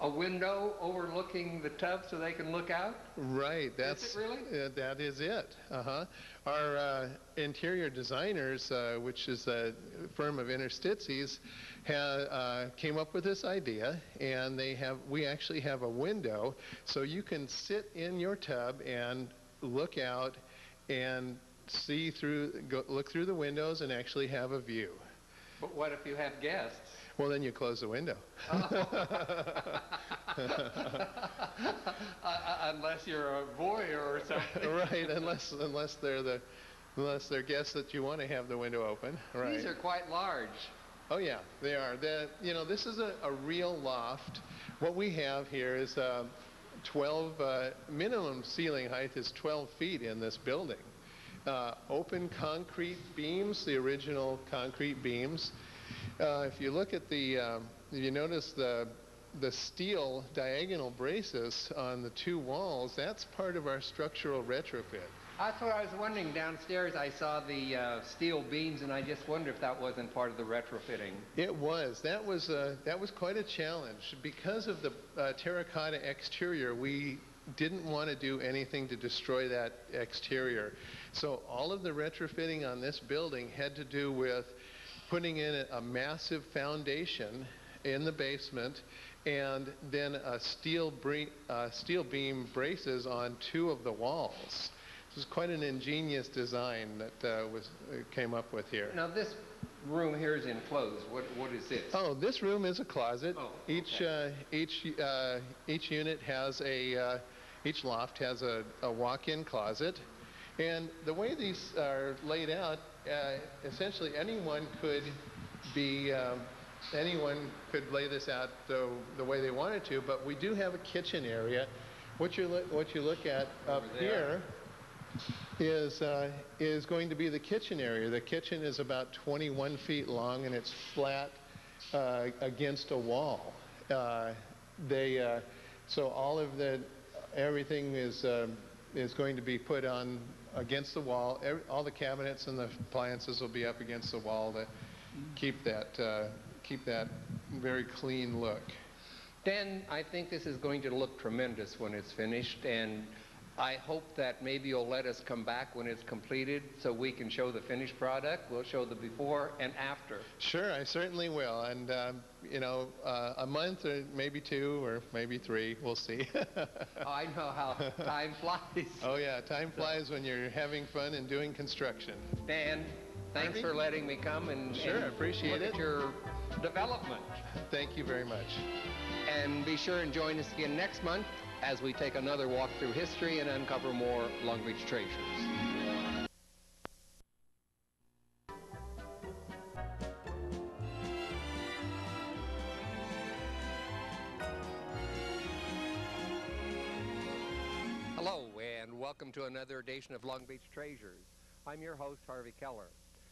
A window overlooking the tub so they can look out? Right. That's is it really? That is it. Our interior designers, which is a firm of interstices, came up with this idea, and we actually have a window, so you can sit in your tub and look out and look through the windows and actually have a view. But what if you have guests? Well, then you close the window. Unless you're a voyeur or something. Right, unless they're guests that you want to have the window open. Right. These are quite large. Oh yeah, they are. This is a real loft. What we have here is 12 minimum ceiling height is 12 feet in this building. Open concrete beams, the original concrete beams. If you look at you notice the steel diagonal braces on the 2 walls, that's part of our structural retrofit. That's what I was wondering. Downstairs I saw the steel beams, and I just wondered if that wasn't part of the retrofitting. It was. That was quite a challenge. Because of the terracotta exterior, we didn't want to do anything to destroy that exterior. So all of the retrofitting on this building had to do with putting in a massive foundation in the basement, and then steel beam braces on 2 of the walls. This is quite an ingenious design that came up with here. Now this room here is enclosed. What is this? Oh, this room is a closet. Oh, okay. Each unit has each loft has a walk-in closet, and the way these are laid out, essentially anyone could lay this out the way they wanted to, but we do have a kitchen area. What you look at up here is going to be the kitchen area. The kitchen is about 21 feet long, and it's flat against a wall. So all of everything is going to be put on against the wall. All the cabinets and the appliances will be up against the wall to keep that very clean look. Dan, I think this is going to look tremendous when it's finished, and I hope that maybe you'll let us come back when it's completed so we can show the finished product. We'll show the before and after. Sure, I certainly will. And, a month or maybe 2 or maybe 3, we'll see. I know how time flies. Oh, yeah, time flies when you're having fun and doing construction. Dan, thanks for letting me come and, appreciate look at your development. Thank you very much. And be sure and join us again next month as we take another walk through history and uncover more Long Beach treasures. Hello, and welcome to another edition of Long Beach Treasures. I'm your host, Harvey Keller.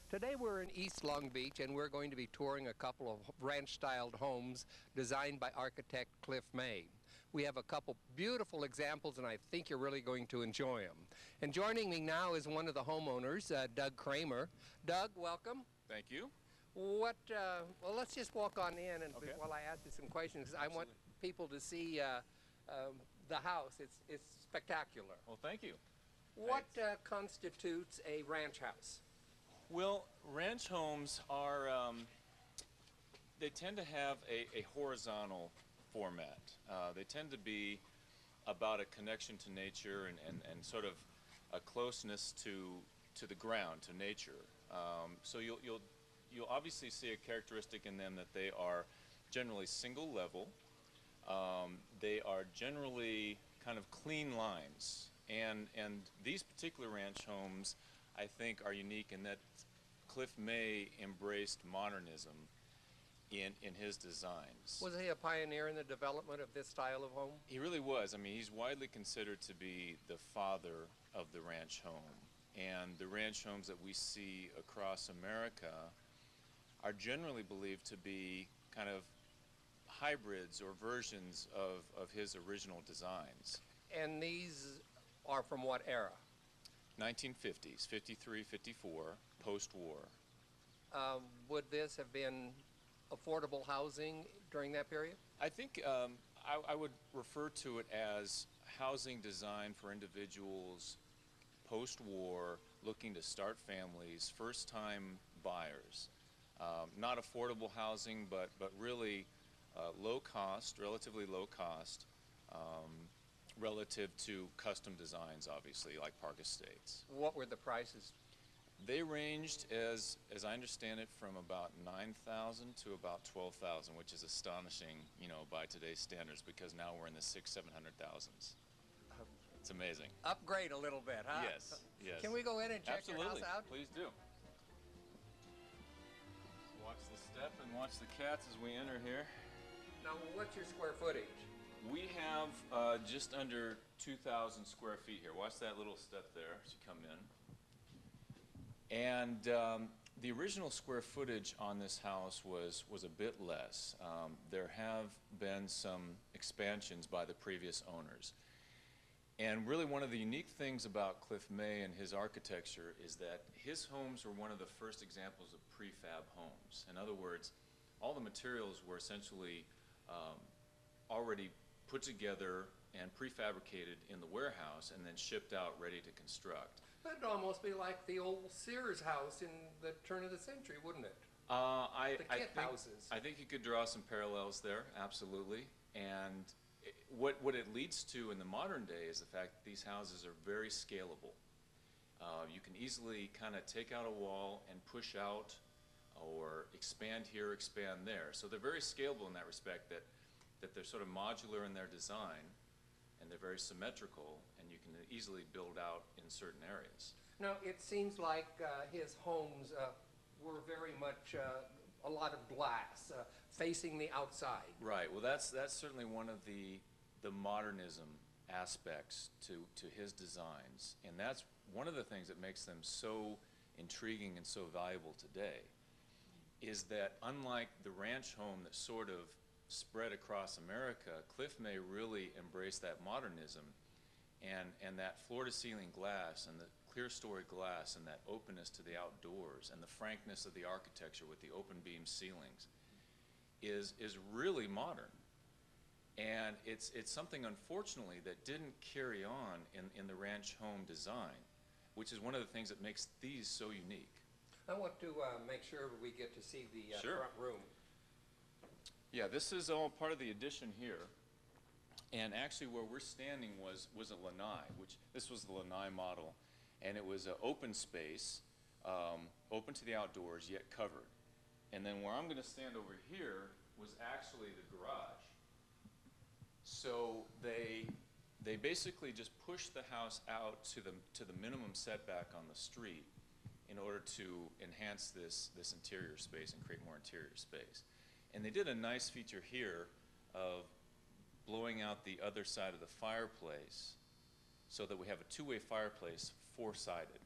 Today we're in East Long Beach, and we're going to be touring a couple of ranch-styled homes designed by architect Cliff May. We have a couple beautiful examples, and I think you're really going to enjoy them. And joining me now is one of the homeowners, Doug Kramer. Doug, welcome. Thank you. Well, let's just walk on in and Okay. while I ask you some questions, because I want people to see the house. It's spectacular. Well, thank you. What constitutes a ranch house? Well, ranch homes are they tend to have a horizontal format. They tend to be about a connection to nature and sort of a closeness to the ground, to nature. So you'll obviously see a characteristic in them that they are generally single level. They are generally kind of clean lines. And these particular ranch homes, I think, are unique in that Cliff May embraced modernism in his designs. Was he a pioneer in the development of this style of home? He really was. I mean, he's widely considered to be the father of the ranch home. And the ranch homes that we see across America are generally believed to be kind of hybrids or versions of his original designs. And these are from what era? 1950s, 53, 54, post-war. Would this have been affordable housing during that period? I think I would refer to it as housing designed for individuals post-war looking to start families, first-time buyers. Not affordable housing, but really low cost, relatively low cost, relative to custom designs, obviously, like Park Estates. What were the prices? They ranged, as I understand it, from about $9,000 to about $12,000, which is astonishing, you know, by today's standards, because now we're in the $600,000-700,000s. It's amazing. Upgrade a little bit, huh? Yes, yes. Can we go in and check Absolutely. your house out? Please do. Watch the step and watch the cats as we enter here. Now, what's your square footage? We have just under 2,000 square feet here. Watch that little step there as you come in. And the original square footage on this house was a bit less. There have been some expansions by the previous owners. And really one of the unique things about Cliff May and his architecture is that his homes were one of the first examples of prefab homes. In other words, all the materials were essentially already put together and prefabricated in the warehouse and then shipped out ready to construct. That'd almost be like the old Sears house in the turn of the century, wouldn't it? I kit houses. I think you could draw some parallels there, absolutely. And what it leads to in the modern day is the fact that these houses are very scalable. You can easily kind of take out a wall and push out or expand here, expand there. So they're very scalable in that respect, that they're sort of modular in their design and they're very symmetrical, and you can easily build out in certain areas. Now, it seems like his homes were very much a lot of glass facing the outside. Right. Well, that's certainly one of the modernism aspects to his designs, and that's one of the things that makes them so intriguing and so valuable today, is that unlike the ranch home that sort of spread across America, Cliff May really embraced that modernism and that floor-to-ceiling glass and the clear story glass and that openness to the outdoors and the frankness of the architecture with the open beam ceilings is really modern. And it's something, unfortunately, that didn't carry on in the ranch home design, which is one of the things that makes these so unique. I want to make sure we get to see the Sure. front room. Yeah, this is all part of the addition here. And actually where we're standing was a lanai, which this was the lanai model. And it was an open space, open to the outdoors, yet covered. And then where I'm going to stand over here was actually the garage. So they basically just pushed the house out to the minimum setback on the street in order to enhance this interior space and create more interior space. And they did a nice feature here of blowing out the other side of the fireplace so that we have a two-way fireplace, four-sided.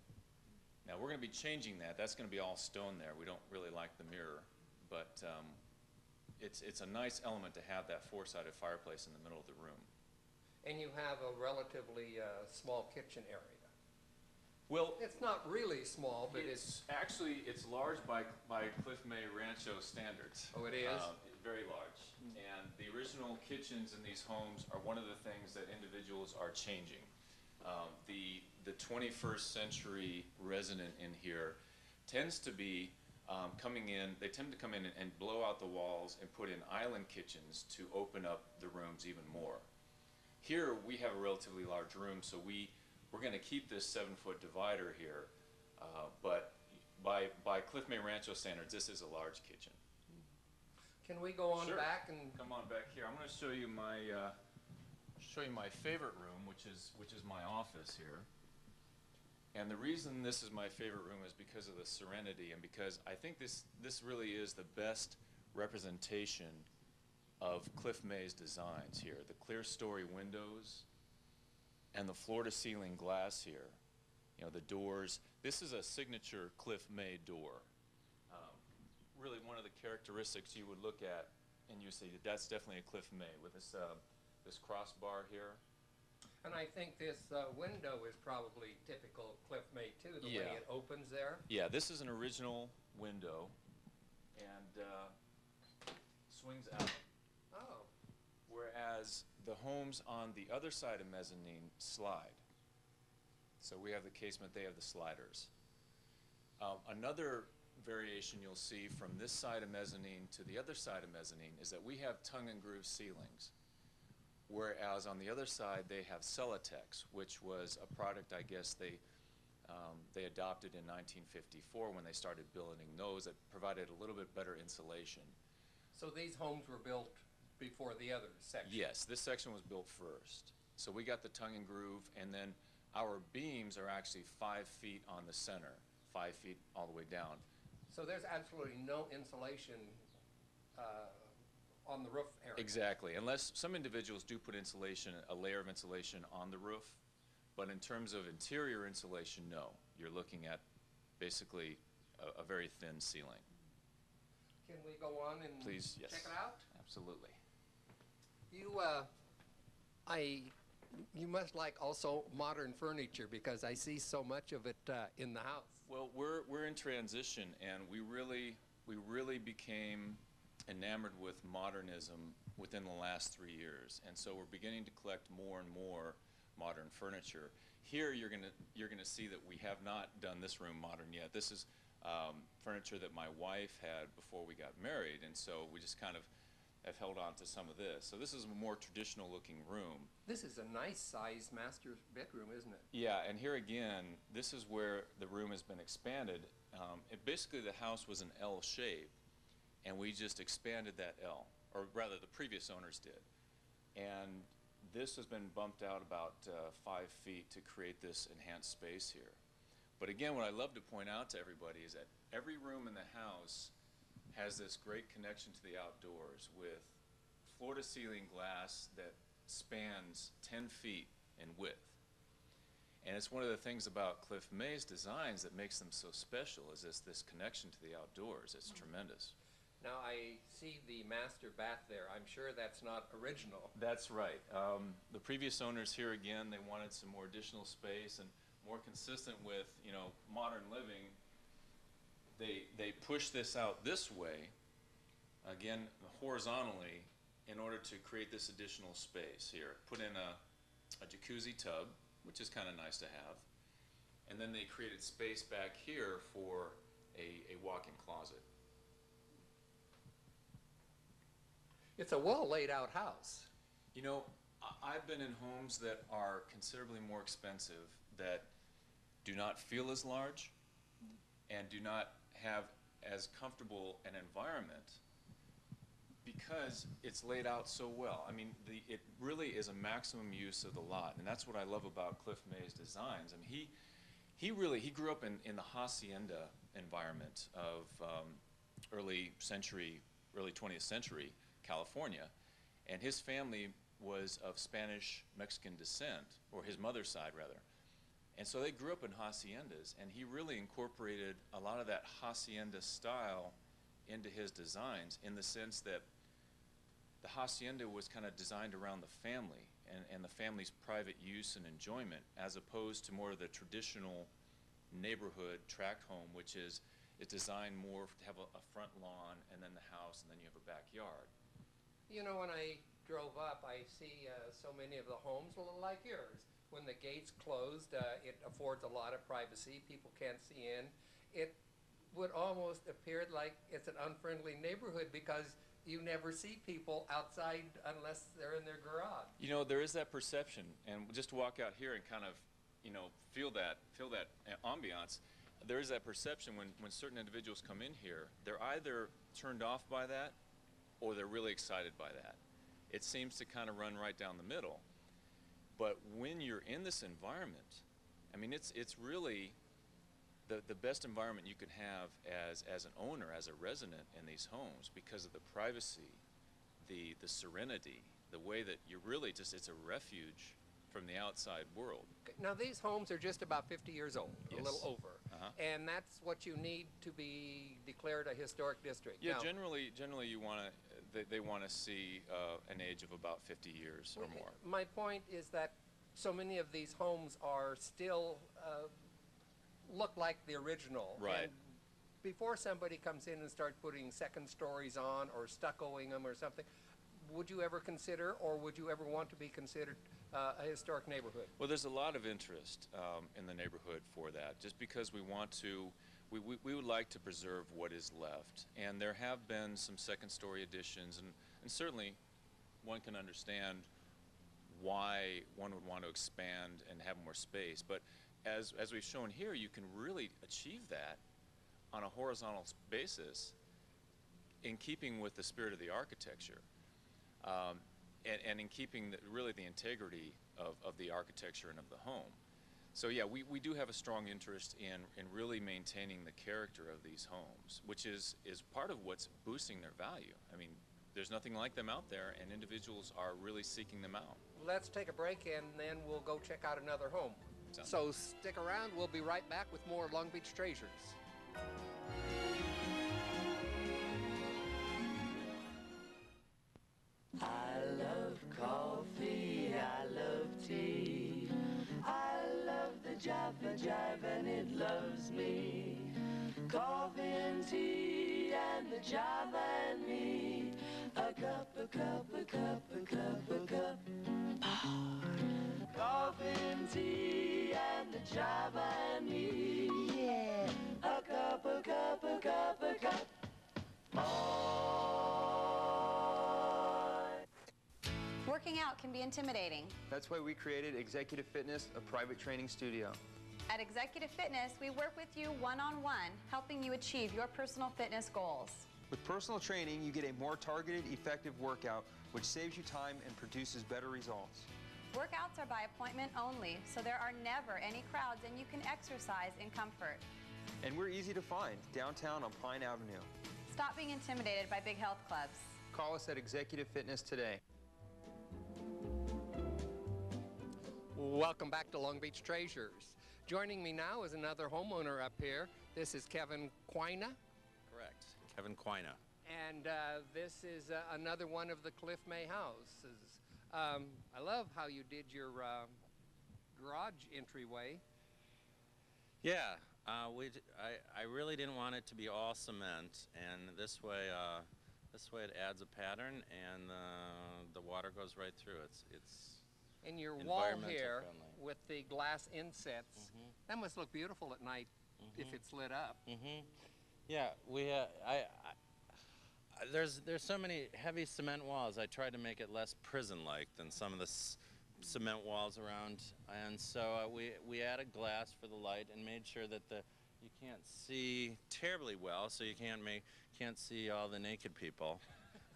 Now we're going to be changing that. That's going to be all stone there. We don't really like the mirror, but it's a nice element to have that four-sided fireplace in the middle of the room. And you have a relatively small kitchen area. Well, It's not really small, but it's actually large by Cliff May Rancho standards. Oh, it is? Very large. And the original kitchens in these homes are one of the things that individuals are changing. The 21st century resident in here tends to be coming in, they tend to come in and blow out the walls and put in island kitchens to open up the rooms even more. Here we have a relatively large room, so we're going to keep this 7-foot divider here, but by Cliff May Rancho standards, this is a large kitchen. Can we go on Sure. back and Come on back here. I'm going to show you my favorite room, which is my office here. And the reason this is my favorite room is because of the serenity, and because I think this really is the best representation of Cliff May's designs here. The clear story windows and the floor-to-ceiling glass here. You know, the doors. This is a signature Cliff May door. Really one of the characteristics you would look at and you say that's definitely a Cliff May with this this crossbar here. And I think this window is probably typical Cliff May too, the way Yeah. it opens there. Yeah, this is an original window and swings out. Oh. Whereas the homes on the other side of mezzanine slide. So we have the casement, they have the sliders. Another variation you'll see from this side of mezzanine to the other side of mezzanine is that we have tongue and groove ceilings. Whereas on the other side they have Celotex, which was a product I guess they adopted in 1954 when they started building those that provided a little bit better insulation. So these homes were built before the other section? Yes, this section was built first. So we got the tongue and groove, and then our beams are actually 5 feet on the center, 5 feet all the way down. So there's absolutely no insulation on the roof area? Exactly, unless some individuals do put insulation, a layer of insulation on the roof, but in terms of interior insulation, no. You're looking at basically a very thin ceiling. Can we go on and Please, yes. check it out? Absolutely. You must like also modern furniture because I see so much of it in the house. Well, we're in transition, and we really became enamored with modernism within the last 3 years, and so we're beginning to collect more and more modern furniture. Here, you're gonna see that we have not done this room modern yet. This is furniture that my wife had before we got married, and so we just kind of have held on to some of this. So this is a more traditional looking room. This is a nice sized master bedroom, isn't it? Yeah, and here again, this is where the room has been expanded. Basically the house was an L shape, and we just expanded that L, or rather the previous owners did. And this has been bumped out about 5 feet to create this enhanced space here. But again, what I love to point out to everybody is that every room in the house has this great connection to the outdoors with floor-to-ceiling glass that spans 10 feet in width. And it's one of the things about Cliff May's designs that makes them so special is this connection to the outdoors. It's tremendous. Now I see the master bath there. I'm sure that's not original. That's right. The previous owners here again, they wanted some more additional space and more consistent with, you know, modern living. They pushed this out this way, again horizontally, in order to create this additional space here. Put in a jacuzzi tub, which is kind of nice to have, and then they created space back here for a walk-in closet. It's a well laid out house. You know, I've been in homes that are considerably more expensive that do not feel as large and do not have as comfortable an environment because it's laid out so well. I mean, it really is a maximum use of the lot, and that's what I love about Cliff May's designs. I mean, he grew up in the hacienda environment of early 20th century California, and his family was of Spanish Mexican descent, or his mother's side rather. And so they grew up in haciendas, and he really incorporated a lot of that hacienda style into his designs, in the sense that the hacienda was kind of designed around the family and the family's private use and enjoyment, as opposed to more of the traditional neighborhood tract home, which is designed more to have a front lawn and then the house and then you have a backyard. You know, when I drove up, I see so many of the homes a little like yours. When the gate's closed, it affords a lot of privacy. People can't see in. It would almost appear like it's an unfriendly neighborhood because you never see people outside unless they're in their garage. You know, there is that perception, and just to walk out here and kind of, you know, feel that ambiance. There is that perception when certain individuals come in here, they're either turned off by that or they're really excited by that. It seems to kind of run right down the middle. But when you're in this environment, I mean, it's really the best environment you can have as an owner, as a resident in these homes, because of the privacy, the serenity, the way that you're really just, it's a refuge from the outside world. Now these homes are just about 50 years old, Yes. a little over, and that's what you need to be declared a historic district. Yeah, now, generally you want to, they want to see an age of about 50 years or more. my point is that so many of these homes are still look like the original. Right. And before somebody comes in and starts putting second stories on or stuccoing them or something, would you ever consider, or would you ever want to be considered a historic neighborhood? Well, there's a lot of interest in the neighborhood for that, just because we want to, we would like to preserve what is left. And there have been some second story additions, and certainly one can understand why one would want to expand and have more space. But as we've shown here, you can really achieve that on a horizontal basis in keeping with the spirit of the architecture. And in keeping really the integrity of the architecture and of the home. So yeah, we do have a strong interest in really maintaining the character of these homes, which is part of what's boosting their value. I mean, there's nothing like them out there, and individuals are really seeking them out. Let's take a break and then we'll go check out another home. So stick around, we'll be right back with more Long Beach Treasures. I love coffee, I love tea, I love the Java Jive and it loves me. Coffee and tea and the Java and me, a cup, a cup, a cup, a cup, a cup. Coffee and tea and the Java and me, yeah. A cup, a cup, a cup, a cup. Working out can be intimidating. That's why we created Executive Fitness, a private training studio. At Executive Fitness, we work with you one-on-one, helping you achieve your personal fitness goals. With personal training, you get a more targeted, effective workout, which saves you time and produces better results. Workouts are by appointment only, so there are never any crowds and you can exercise in comfort. And we're easy to find, downtown on Pine Avenue. Stop being intimidated by big health clubs. Call us at Executive Fitness today. Welcome back to Long Beach Treasures. Joining me now is another homeowner up here. This is Kevin Quina. Correct, Kevin Quina. And this is another one of the Cliff May houses. I love how you did your garage entryway. Yeah, I really didn't want it to be all cement, and this way it adds a pattern, and the water goes right through. It's and your wall here friendly. with the glass insets, that must look beautiful at night if it's lit up. Yeah, there's so many heavy cement walls. I tried to make it less prison-like than some of the cement walls around, and so we added glass for the light and made sure that you can't see terribly well, so you can't see all the naked people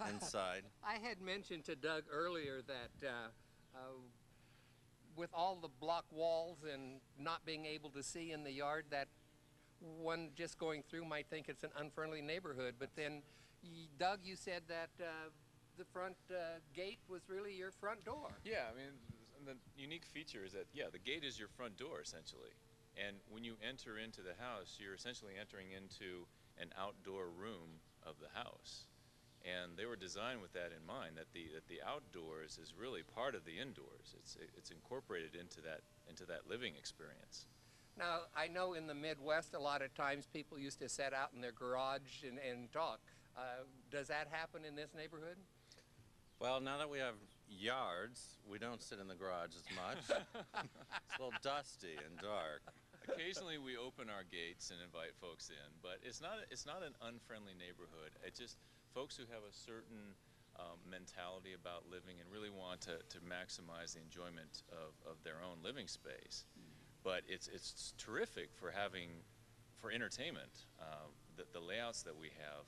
inside. I had mentioned to Doug earlier that with all the block walls and not being able to see in the yard, that one just going through might think it's an unfriendly neighborhood. But then, Doug, you said that the front gate was really your front door. Yeah, I mean, the unique feature is that, yeah, the gate is your front door, essentially. And when you enter into the house, you're essentially entering into an outdoor room of the house. And they were designed with that in mind, that the outdoors is really part of the indoors. It's incorporated into that living experience. Now, I know in the Midwest, a lot of times people used to sit out in their garage and talk. Does that happen in this neighborhood? Well, now that we have yards, we don't sit in the garage as much. It's a little dusty and dark. Occasionally we open our gates and invite folks in, but it's not an unfriendly neighborhood. It's just folks who have a certain mentality about living and really want to maximize the enjoyment of their own living space. But it's terrific for entertainment. The layouts that we have,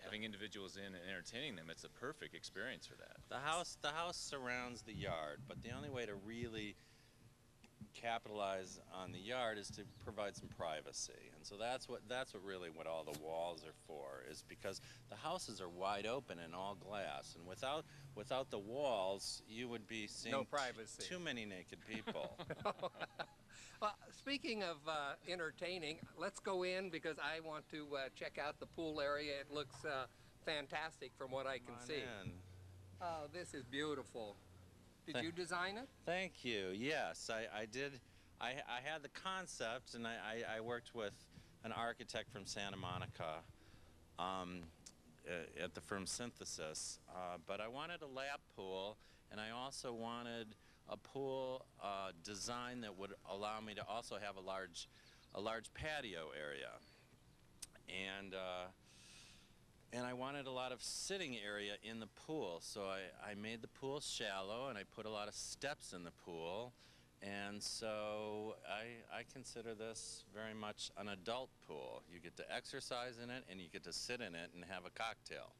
having individuals in and entertaining them, it's a perfect experience for that. The house surrounds the yard, but the only way to really capitalize on the yard is to provide some privacy, and so that's what really all the walls are for, is because the houses are wide open and all glass, and without the walls you would be seeing no privacy. Too many naked people. Well, speaking of entertaining, let's go in because I want to check out the pool area. It looks fantastic from what I can see. In. Oh, this is beautiful. Did you design it? Thank you. Yes, I did. I had the concept, and I worked with an architect from Santa Monica at the firm Synthesis. But I wanted a lap pool, and I also wanted a pool design that would allow me to also have a large patio area, and I wanted a lot of sitting area in the pool, so I made the pool shallow, and I put a lot of steps in the pool, and so I consider this very much an adult pool. You get to exercise in it, and you get to sit in it and have a cocktail.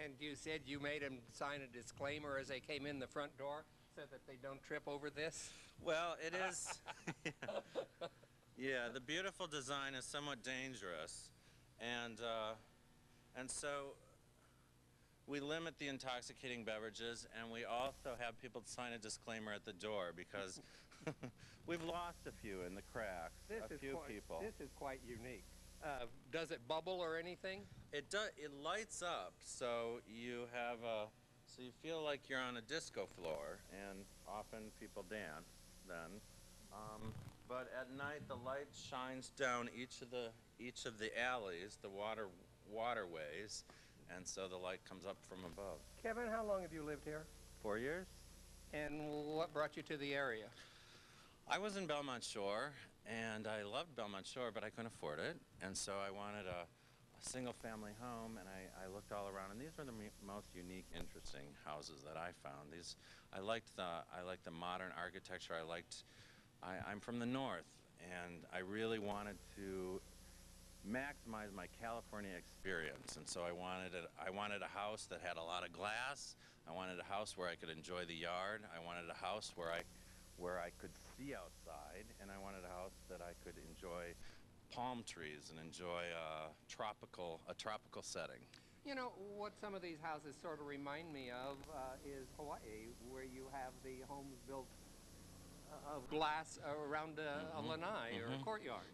And you said you made them sign a disclaimer as they came in the front door so that they don't trip over this? Well, it is. Yeah, the beautiful design is somewhat dangerous, and so we limit the intoxicating beverages, and we also have people sign a disclaimer at the door because we've lost a few in the cracks. People. This is quite unique. Does it bubble or anything? It does. It lights up, so you have so you feel like you're on a disco floor, and often people dance then. But at night, the light shines down each of the alleys, the waterways, and so the light comes up from above. Kevin, how long have you lived here? 4 years. And what brought you to the area? I was in Belmont Shore, and I loved Belmont Shore, but I couldn't afford it, and so I wanted a single-family home, and I looked all around, and these were the most unique, interesting houses that I found. I liked the modern architecture. I'm from the north, and I really wanted to maximize my California experience, and so I wanted a house that had a lot of glass. I wanted a house where I could enjoy the yard. I wanted a house where I could see outside, and I wanted a house that I could enjoy palm trees and enjoy a tropical setting. You know, what some of these houses sort of remind me of is Hawaii, where you have the homes built of glass around a lanai or a courtyard.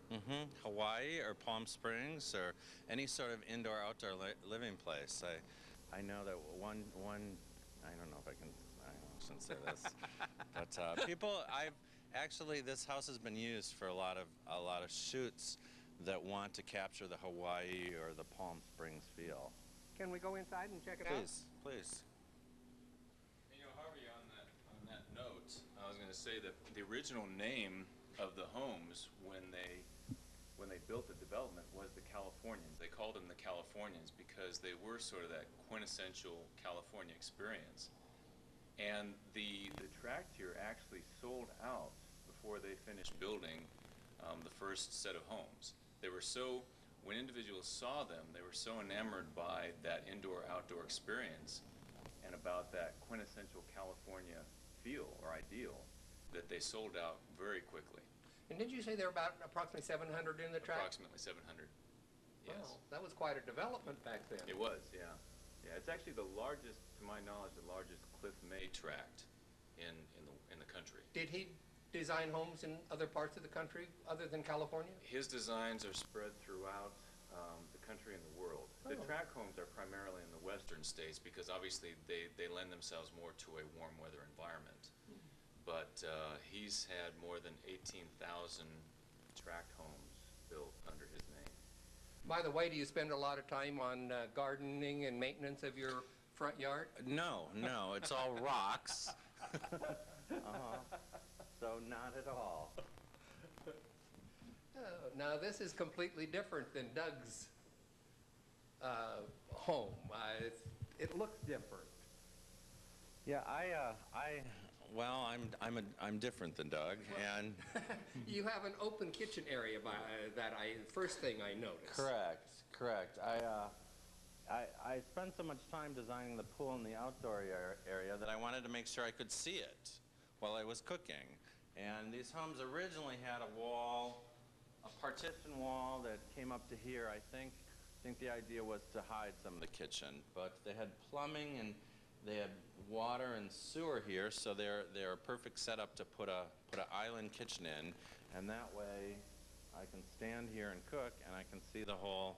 Hawaii or Palm Springs or any sort of indoor-outdoor living place. I know that one. I don't know if I shouldn't say this, but actually this house has been used for a lot of shoots that want to capture the Hawaii or the Palm Springs feel. Can we go inside and check it out? Please. You know, Harvey, on that note, I was going to say that the original name of the homes when they built the development was the Californians. They called them the Californians because they were sort of that quintessential California experience. And the tract here actually sold out before they finished building the first set of homes. They were when individuals saw them, they were so enamored by that indoor-outdoor experience and about that quintessential California feel or ideal that they sold out very quickly. And did you say there were about approximately 700 in the tract? Approximately 700, yes. Wow, that was quite a development back then. It was, yeah. Yeah, it's actually the largest, to my knowledge, the largest Cliff-made tract in the country. Did he design homes in other parts of the country other than California? His designs are spread throughout the country and the world. The tract homes are primarily in the western states because obviously they lend themselves more to a warm weather environment. But he's had more than 18,000 tract homes built under his name. By the way, do you spend a lot of time on gardening and maintenance of your front yard? No, it's all rocks. So not at all. Oh, now this is completely different than Doug's home. It looks different. Yeah, well, I'm different than Doug, and You have an open kitchen area first thing I noticed. correct. I spent so much time designing the pool in the outdoor area that I wanted to make sure I could see it while I was cooking. And these homes originally had a partition wall that came up to here. I think the idea was to hide some of the kitchen, but they had plumbing and they had water and sewer here, so they're a perfect setup to put an island kitchen in, and that way I can stand here and cook, and I can see the whole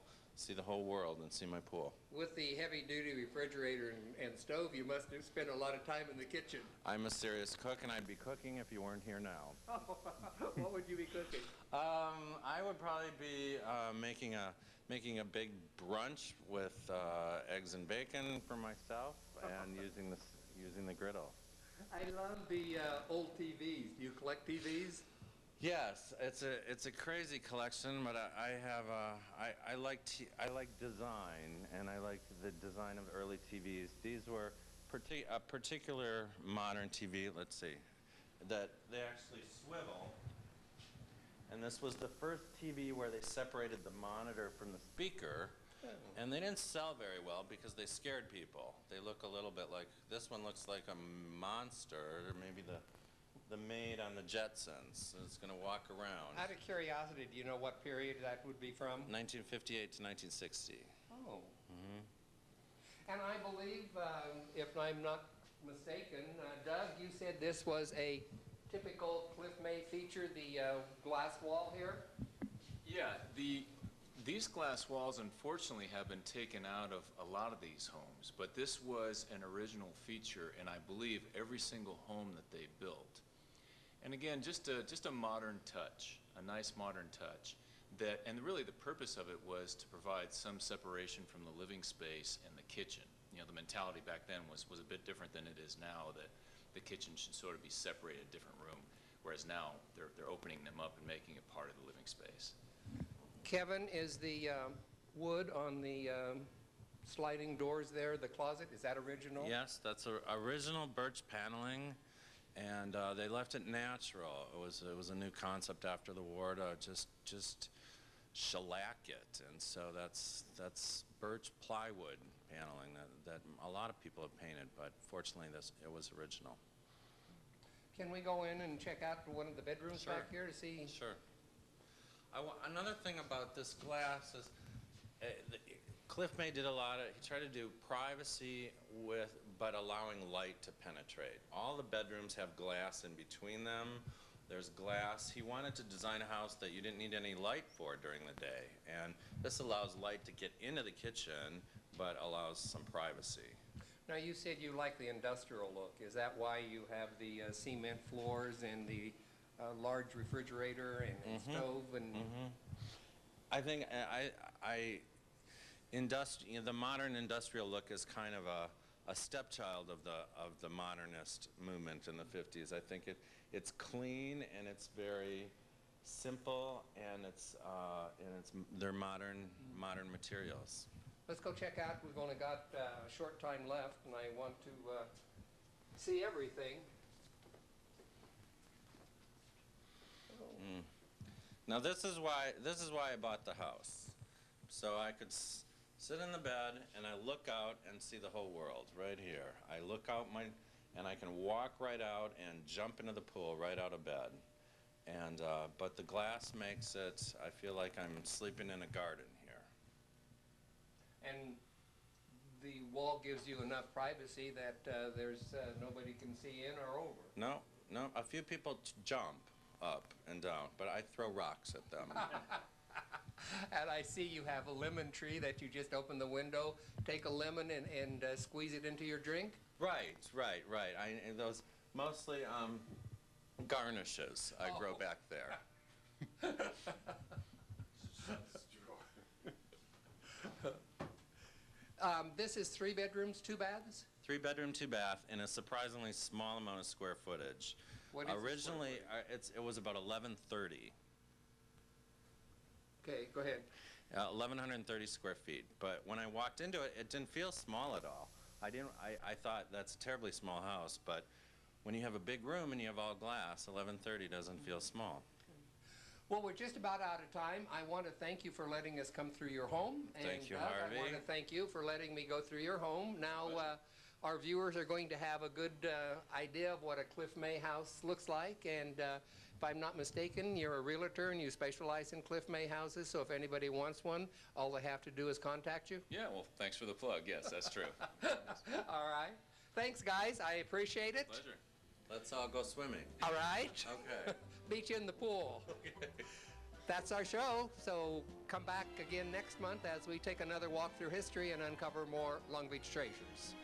world and see my pool. With the heavy-duty refrigerator and stove, you must have spent a lot of time in the kitchen. I'm a serious cook, and I'd be cooking if you weren't here now. What would you be cooking? I would probably be making a big brunch with eggs and bacon for myself, and using the griddle. I love the old TVs. Do you collect TVs? Yes, it's a crazy collection, but I like design, and I like the design of early TVs. These were a particular modern TV. Let's see, that they actually swivel. And this was the first TV where they separated the monitor from the speaker, and they didn't sell very well because they scared people. They look a little bit like, this one looks like a monster, or maybe the maid on the Jetsons. It's going to walk around. Out of curiosity, do you know what period that would be from? 1958 to 1960. Oh. And I believe, if I'm not mistaken, Doug, you said this was a typical Cliff May feature, the glass wall here? Yeah, these glass walls unfortunately have been taken out of a lot of these homes, but this was an original feature in, I believe, every single home that they built. And again, just a modern touch, a nice modern touch. And really the purpose of it was to provide some separation from the living space and the kitchen. You know, the mentality back then was a bit different than it is now, that the kitchen should sort of be separated, a different room, whereas now they're opening them up and making it part of the living space. Kevin, is the wood on the sliding doors there, the closet, is that original? Yes, that's original birch paneling, and they left it natural. It was a new concept after the war to just shellac it, and so that's birch plywood paneling that a lot of people have painted, but fortunately it was original. Can we go in and check out one of the bedrooms back here to see? Sure. Another thing about this glass is Cliff May did he tried to do privacy but allowing light to penetrate. All the bedrooms have glass in between them. There's glass. He wanted to design a house that you didn't need any light for during the day, and this allows light to get into the kitchen but allows some privacy. Now, you said you like the industrial look. Is that why you have the cement floors and the large refrigerator and stove? And I think the modern industrial look is kind of a stepchild of the modernist movement in the 50s. I think it's clean and it's very simple, and they're modern materials. Let's go check out. We've only got a short time left, and I want to see everything. Now this is why I bought the house, so I could sit in the bed and I look out and see the whole world right here. I look out and I can walk right out and jump into the pool right out of bed. And but the glass makes it. I feel like I'm sleeping in a garden here. And the wall gives you enough privacy that there's nobody can see in or over. No. A few people jump up and down, but I throw rocks at them. And I see you have a lemon tree that you just open the window, take a lemon and squeeze it into your drink? Right. Those mostly garnishes I grow back there. This is 3 bedrooms, 2 baths? 3 bedroom, 2 bath, in a surprisingly small amount of square footage. What is originally, it was about 1130. Okay, go ahead. 1,130 square feet. But when I walked into it, it didn't feel small at all. I thought that's a terribly small house, but when you have a big room and you have all glass, 1,130 doesn't feel small. Well, we're just about out of time. I want to thank you for letting us come through your home. Thank you, Doug, Harvey. I want to thank you for letting me go through your home. Now, our viewers are going to have a good idea of what a Cliff May house looks like. And if I'm not mistaken, you're a realtor and you specialize in Cliff May houses. So if anybody wants one, all they have to do is contact you. Yeah, well, thanks for the plug. Yes, that's true. All right. Thanks, guys. I appreciate it. Pleasure. Let's all go swimming. All right. Okay. Meet you in the pool. That's our show, so come back again next month as we take another walk through history and uncover more Long Beach treasures.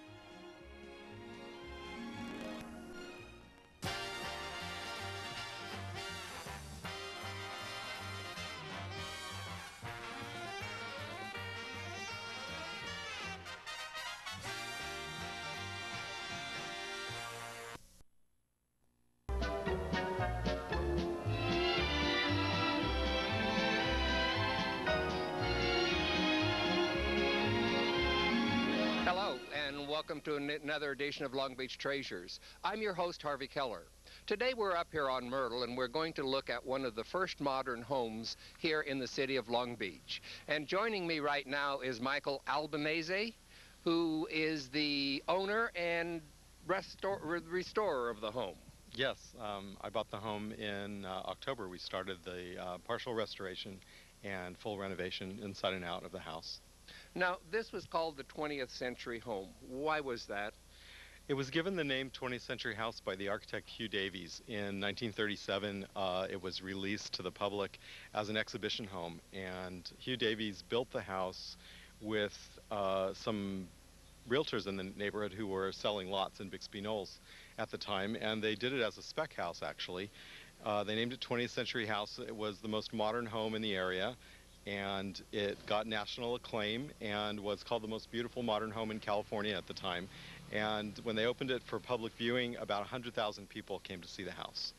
Welcome to another edition of Long Beach Treasures. I'm your host, Harvey Keller. Today we're up here on Myrtle and we're going to look at one of the first modern homes here in the city of Long Beach. And joining me right now is Michael Albanese, who is the owner and restorer of the home. Yes, I bought the home in October. We started the partial restoration and full renovation inside and out of the house. Now, this was called the 20th Century Home. Why was that? It was given the name 20th Century House by the architect Hugh Davies. In 1937, it was released to the public as an exhibition home, and Hugh Davies built the house with some realtors in the neighborhood who were selling lots in Bixby Knolls at the time, and they did it as a spec house, actually. They named it 20th Century House. It was the most modern home in the area, and it got national acclaim and was called the most beautiful modern home in California at the time. And when they opened it for public viewing, about 100,000 people came to see the house.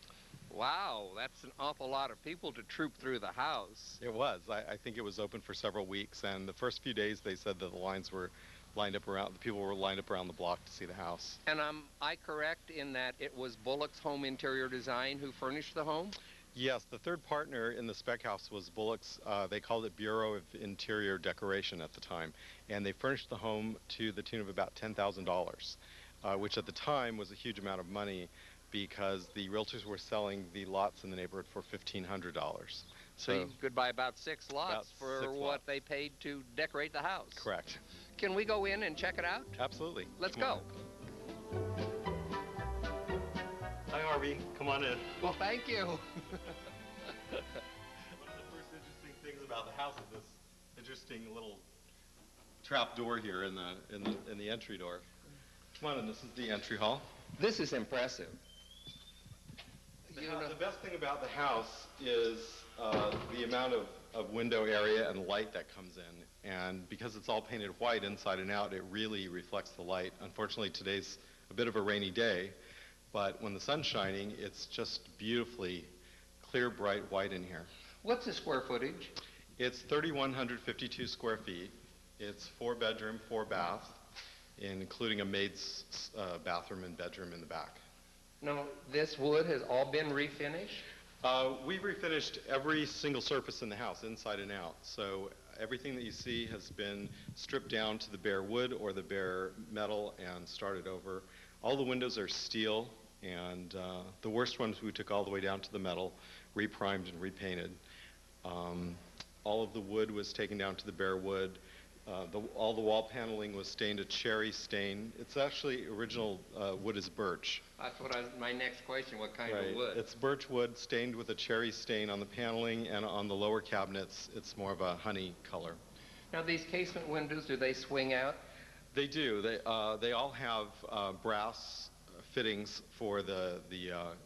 Wow, that's an awful lot of people to troop through the house. It was. I think it was open for several weeks, and the first few days they said that the lines were lined up around, the people were lined up around the block to see the house. And am I correct in that it was Bullock's Home Interior Design who furnished the home? Yes, the third partner in the spec house was Bullock's. They called it Bureau of Interior Decoration at the time, and they furnished the home to the tune of about $10,000, which at the time was a huge amount of money because the realtors were selling the lots in the neighborhood for $1,500. So you could buy about 6 lots for six what lots. they paid to decorate the house. Correct. Can we go in and check it out? Absolutely. Let's Come go. on. Hi, Harvey. Come on in. Well, thank you. One of the first interesting things about the house is this interesting little trap door here in the entry door. Come on in. This is the entry hall. This is impressive. The best thing about the house is the amount of window area and light that comes in. And because it's all painted white inside and out, it really reflects the light. Unfortunately, today's a bit of a rainy day, but when the sun's shining, it's just beautifully clear, bright white in here. What's the square footage? It's 3,152 square feet. It's 4 bedroom, 4 bath, including a maid's bathroom and bedroom in the back. Now, this wood has all been refinished? We've refinished every single surface in the house, inside and out. So everything that you see has been stripped down to the bare wood or the bare metal and started over. All the windows are steel, and the worst ones we took all the way down to the metal, reprimed and repainted. All of the wood was taken down to the bare wood. All the wall paneling was stained a cherry stain. It's actually original wood is birch. That's what my next question, what kind Right. of wood? It's birch wood stained with a cherry stain on the paneling, and on the lower cabinets, it's more of a honey color. Now, these casement windows, do they swing out? They do. They all have brass fittings for the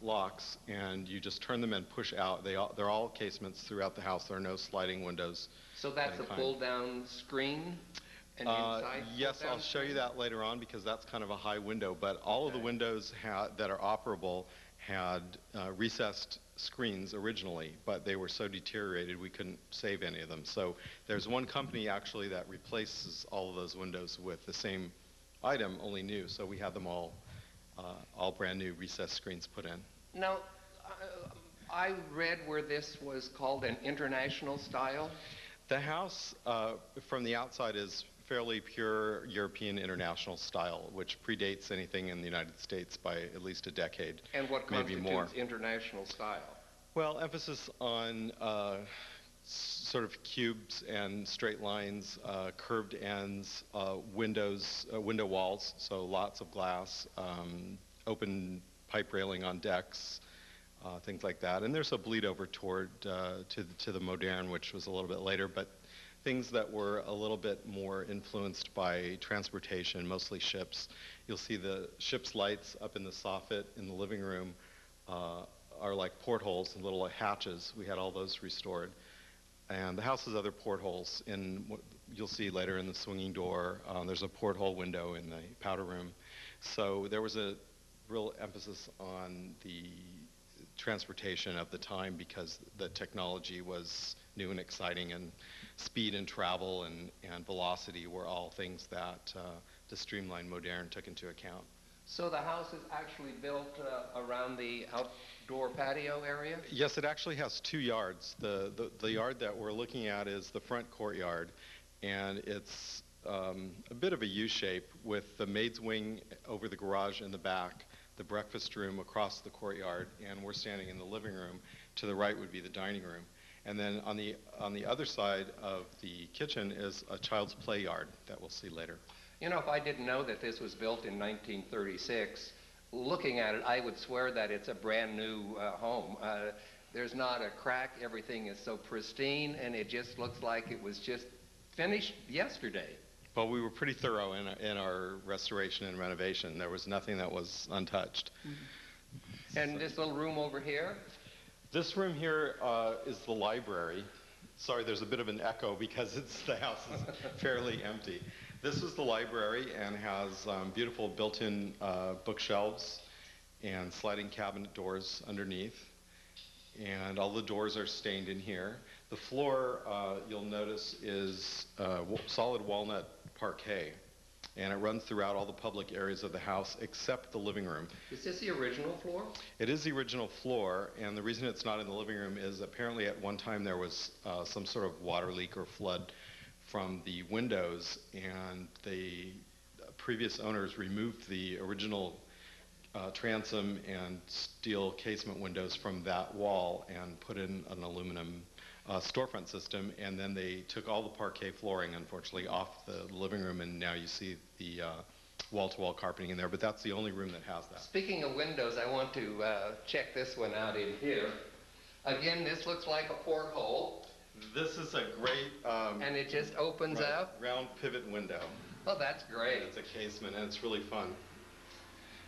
locks, and you just turn them and push out. They're all casements throughout the house. There are no sliding windows. So that's a pull-down screen? And inside yes, I'll show you that later on because that's kind of a high window. But all of the windows that are operable had recessed screens originally, but they were so deteriorated we couldn't save any of them. So there's one company actually that replaces all of those windows with the same item, only new. So we had them all brand new recessed screens put in. Now, I read where this was called an international style. The house from the outside is fairly pure European international style, which predates anything in the United States by at least a decade, And what maybe more. constitutes international style? Well, emphasis on sort of cubes and straight lines, curved ends, window walls, so lots of glass, open pipe railing on decks, things like that. And there's a bleed over toward to the modern, which was a little bit later, but things that were a little bit more influenced by transportation, mostly ships. You'll see the ship's lights up in the soffit in the living room are like portholes and little hatches. We had all those restored. And the house has other portholes. In what you'll see later in the swinging door, there's a porthole window in the powder room. So there was a real emphasis on the transportation of the time because the technology was new and exciting, and speed and travel and velocity were all things that the streamlined modern took into account. So the house is actually built around the outdoor patio area? Yes, it actually has 2 yards. The yard that we're looking at is the front courtyard, and it's a bit of a U-shape with the maid's wing over the garage in the back, the breakfast room across the courtyard, and we're standing in the living room. To the right would be the dining room. And then on the other side of the kitchen is a child's play yard that we'll see later. You know, if I didn't know that this was built in 1936, looking at it, I would swear that it's a brand new home. There's not a crack. Everything is so pristine, and it just looks like it was just finished yesterday. Well, we were pretty thorough in our restoration and renovation. There was nothing that was untouched. Mm-hmm. And this little room over here? This room here is the library. Sorry, there's a bit of an echo because the house is fairly empty. This is the library and has beautiful built-in bookshelves and sliding cabinet doors underneath. And all the doors are stained in here. The floor, you'll notice, is solid walnut parquet. And it runs throughout all the public areas of the house except the living room. Is this the original floor? It is the original floor, and the reason it's not in the living room is apparently at one time there was some sort of water leak or flood from the windows, and the previous owners removed the original transom and steel casement windows from that wall and put in an aluminum storefront system, and then they took all the parquet flooring, unfortunately, off the living room, and now you see the wall-to-wall carpeting in there, but that's the only room that has that. Speaking of windows, I want to check this one out in here. Again, this looks like a porthole. This is a great... and it just opens up? Round pivot window. Oh, that's great. It's a casement, and it's really fun.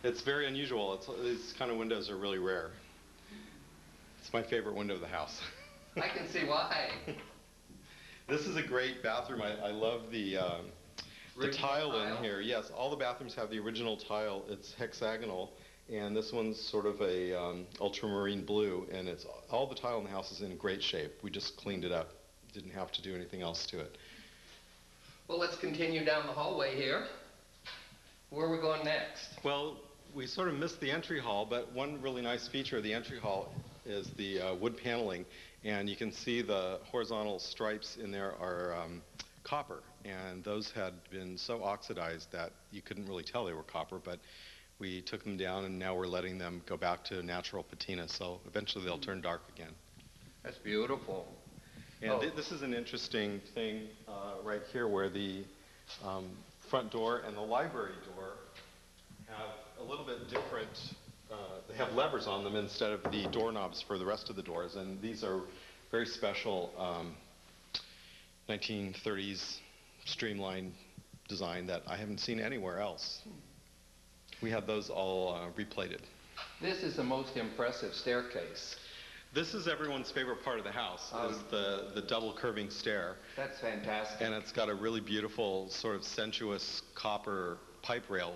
It's very unusual. These kind of windows are really rare. It's my favorite window of the house. I can see why. This is a great bathroom. I love the tile in here. Yes, all the bathrooms have the original tile. It's hexagonal, and this one's sort of a ultramarine blue, and it's all the tile in the house is in great shape. We just cleaned it up. Didn't have to do anything else to it. Well, let's continue down the hallway here. Where are we going next? Well, we sort of missed the entry hall, but one really nice feature of the entry hall is the wood paneling, and you can see the horizontal stripes in there are copper, and those had been so oxidized that you couldn't really tell they were copper, but we took them down and now we're letting them go back to natural patina, so eventually they'll turn dark again. That's beautiful. And this is an interesting thing right here where the front door and the library door have a little bit different, they have levers on them instead of the doorknobs for the rest of the doors, and these are very special 1930s streamlined design that I haven't seen anywhere else. We had those all replated. This is the most impressive staircase. This is everyone's favorite part of the house, is the double curving stair. That's fantastic. And it's got a really beautiful sort of sensuous copper pipe rail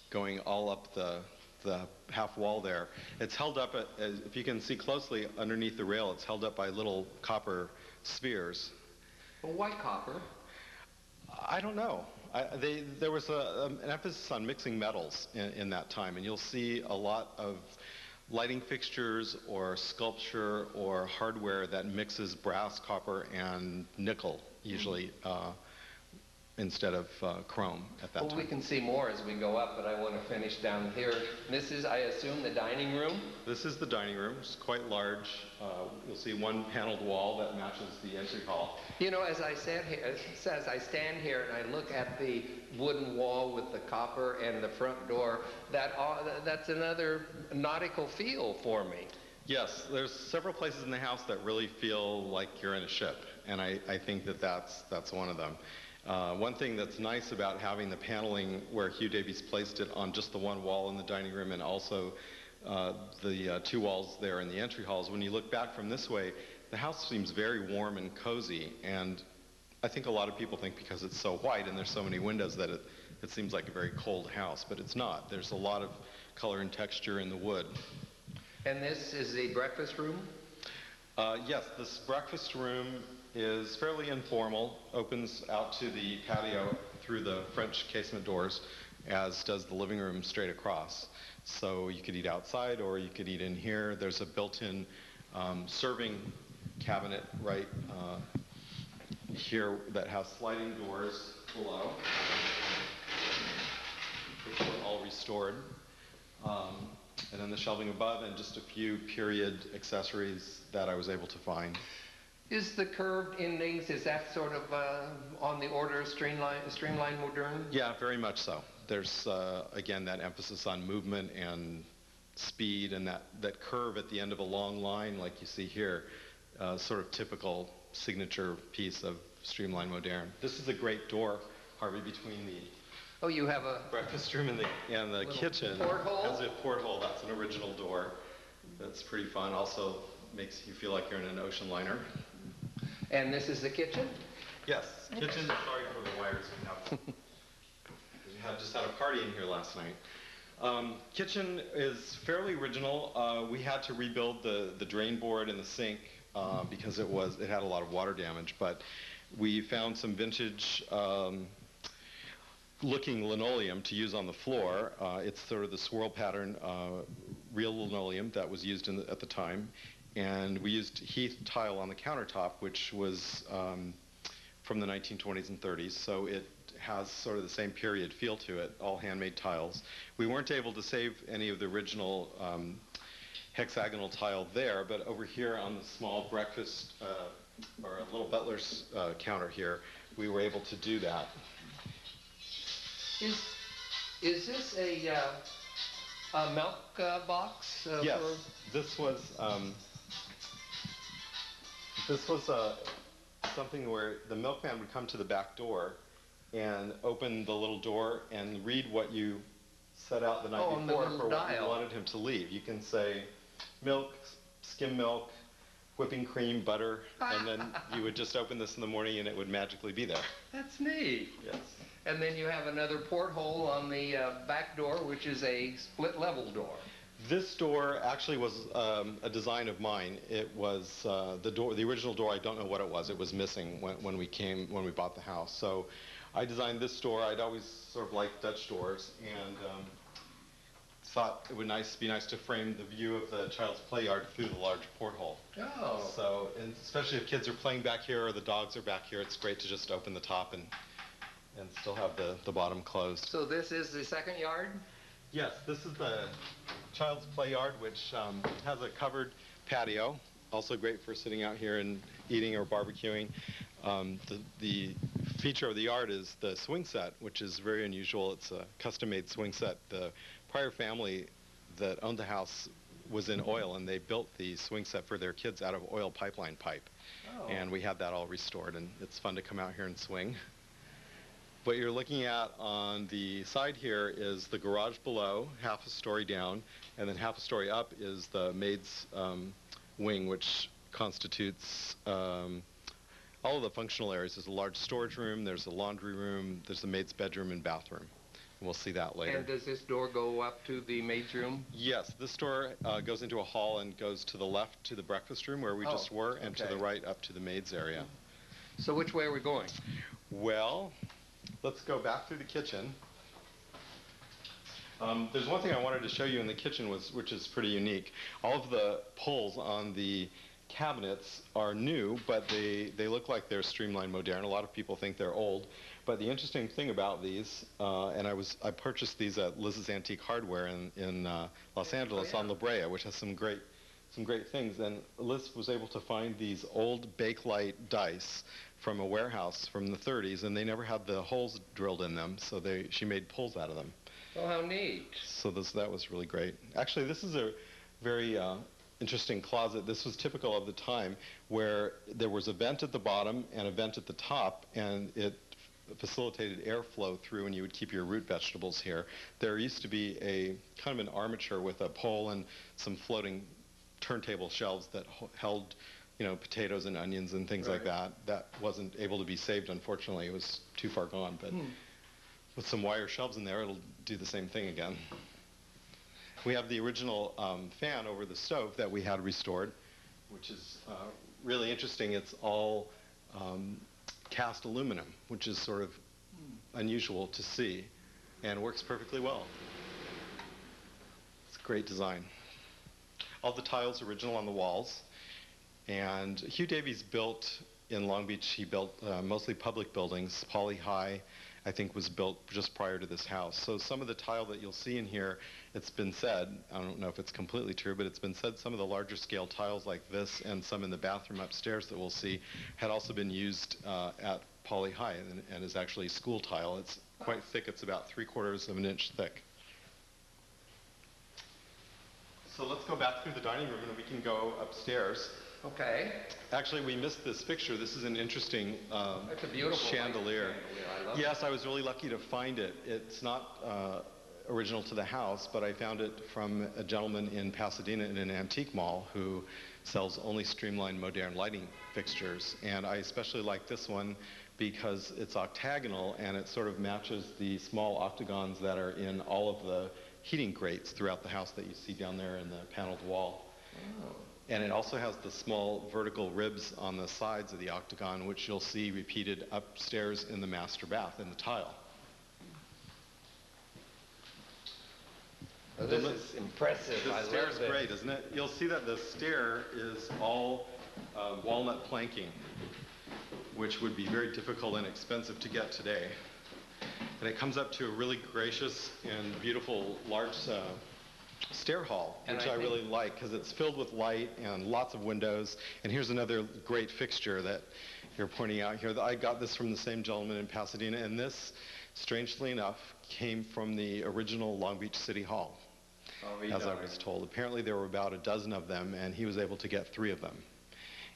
going all up the the half wall there. It's held up, if you can see closely underneath the rail, it's held up by little copper spheres. Well, why copper? I don't know. There was an emphasis on mixing metals in that time, and you'll see a lot of lighting fixtures or sculpture or hardware that mixes brass, copper, and nickel, usually, instead of chrome at that time. Well, we can see more as we go up, but I want to finish down here. This is, I assume, the dining room? This is the dining room. It's quite large. You'll see one paneled wall that matches the entry hall. You know, as I stand here and I look at the wooden wall with the copper and the front door, that's another nautical feel for me. Yes, there's several places in the house that really feel like you're in a ship, and I think that's one of them. One thing that's nice about having the paneling where Hugh Davies placed it on just the one wall in the dining room and also the two walls there in the entry halls, when you look back from this way, the house seems very warm and cozy, and I think a lot of people think because it's so white and there's so many windows that it seems like a very cold house, but it's not. There's a lot of color and texture in the wood. And this is the breakfast room? Yes, this breakfast room is fairly informal, opens out to the patio through the French casement doors, as does the living room straight across. So you could eat outside or you could eat in here. There's a built-in serving cabinet right here that has sliding doors below, which were all restored. And then the shelving above and just a few period accessories that I was able to find. Is the curved endings, is that sort of on the order of streamline modern? Yeah, very much so. There's, again, that emphasis on movement and speed, and that curve at the end of a long line like you see here, sort of typical signature piece of streamline modern. This is a great door, Harvey, between the you have a breakfast room and the kitchen. Porthole? Has a porthole. That's an original door. That's pretty fun. Also makes you feel like you're in an ocean liner. And this is the kitchen? Yes, kitchen. Sorry for the wires. We just had a party in here last night. Kitchen is fairly original. We had to rebuild the drain board and the sink because it had a lot of water damage. But we found some vintage looking linoleum to use on the floor. It's sort of the swirl pattern real linoleum that was used at the time. And we used Heath tile on the countertop, which was from the 1920s and 30s, so it has sort of the same period feel to it, all handmade tiles. We weren't able to save any of the original hexagonal tile there, but over here on the small breakfast, or a little butler's counter here, we were able to do that. Is this a milk box? Yes, this was something where the milkman would come to the back door and open the little door and read what you set out the night before for what you wanted him to leave. You can say milk, skim milk, whipping cream, butter, and then you would just open this in the morning and it would magically be there. That's neat. Yes. And then you have another porthole on the back door, which is a split level door. This door actually was a design of mine. It was the original door. I don't know what it was. It was missing when we bought the house. So I designed this door. I'd always sort of liked Dutch doors, and thought it would be nice to frame the view of the child's play yard through the large porthole. Oh. So, and especially if kids are playing back here or the dogs are back here, it's great to just open the top and still have the bottom closed. So this is the second yard? Yes, this is the child's play yard, which has a covered patio, also great for sitting out here and eating or barbecuing. The feature of the yard is the swing set, which is very unusual. It's a custom-made swing set. The prior family that owned the house was in oil, and they built the swing set for their kids out of oil pipeline pipe. Oh. And we had that all restored, and it's fun to come out here and swing. What you're looking at on the side here is the garage below, half a story down, and then half a story up is the maid's wing, which constitutes all of the functional areas. There's a large storage room, there's a laundry room, there's the maid's bedroom and bathroom. We'll see that later. And does this door go up to the maid's room? Yes, this door goes into a hall and goes to the left to the breakfast room where we just were, and to the right up to the maid's area. So which way are we going? Well, let's go back through the kitchen. There's one thing I wanted to show you in the kitchen, which is pretty unique. All of the pulls on the cabinets are new, but they look like they're streamlined modern. A lot of people think they're old. But the interesting thing about these, and I purchased these at Liz's Antique Hardware in Los Angeles on La Brea, which has some great things. And Liz was able to find these old Bakelite dice from a warehouse from the 30s, and they never had the holes drilled in them, so she made pulls out of them. Oh, how neat. So that was really great. Actually, this is a very interesting closet. This was typical of the time, where there was a vent at the bottom and a vent at the top, and it facilitated airflow through, and you would keep your root vegetables here. There used to be a kind of an armature with a pole and some floating turntable shelves that held, potatoes and onions and things like that. That wasn't able to be saved, unfortunately. It was too far gone, but with some wire shelves in there, it'll do the same thing again. We have the original fan over the stove that we had restored, which is really interesting. It's all cast aluminum, which is sort of unusual to see, and works perfectly well. It's a great design. All the tiles original on the walls, and Hugh Davies built in Long Beach, he built mostly public buildings. Poly High, I think, was built just prior to this house. So some of the tile that you'll see in here, it's been said, I don't know if it's completely true, but it's been said some of the larger scale tiles like this and some in the bathroom upstairs that we'll see had also been used at Poly High, and is actually school tile. It's quite thick. It's about 3/4 of an inch thick. So let's go back through the dining room and we can go upstairs. Okay. Actually, we missed this picture. This is an interesting It's a beautiful chandelier. I love Yes, I was really lucky to find it. It's not original to the house, but I found it from a gentleman in Pasadena in an antique mall who sells only streamlined modern lighting fixtures. And I especially like this one because it's octagonal and it sort of matches the small octagons that are in all of the heating grates throughout the house that you see down there in the paneled wall. Oh. And it also has the small vertical ribs on the sides of the octagon, which you'll see repeated upstairs in the master bath in the tile. Well, this is impressive. The I stair love is this. great, isn't it? You'll see that the stair is all walnut planking, which would be very difficult and expensive to get today. And it comes up to a really gracious and beautiful large stair hall, which I really like because it's filled with light and lots of windows. And here's another great fixture that you're pointing out here. I got this from the same gentleman in Pasadena, and this, strangely enough, came from the original Long Beach City Hall, as I was told. Apparently there were about a dozen of them, and he was able to get 3 of them.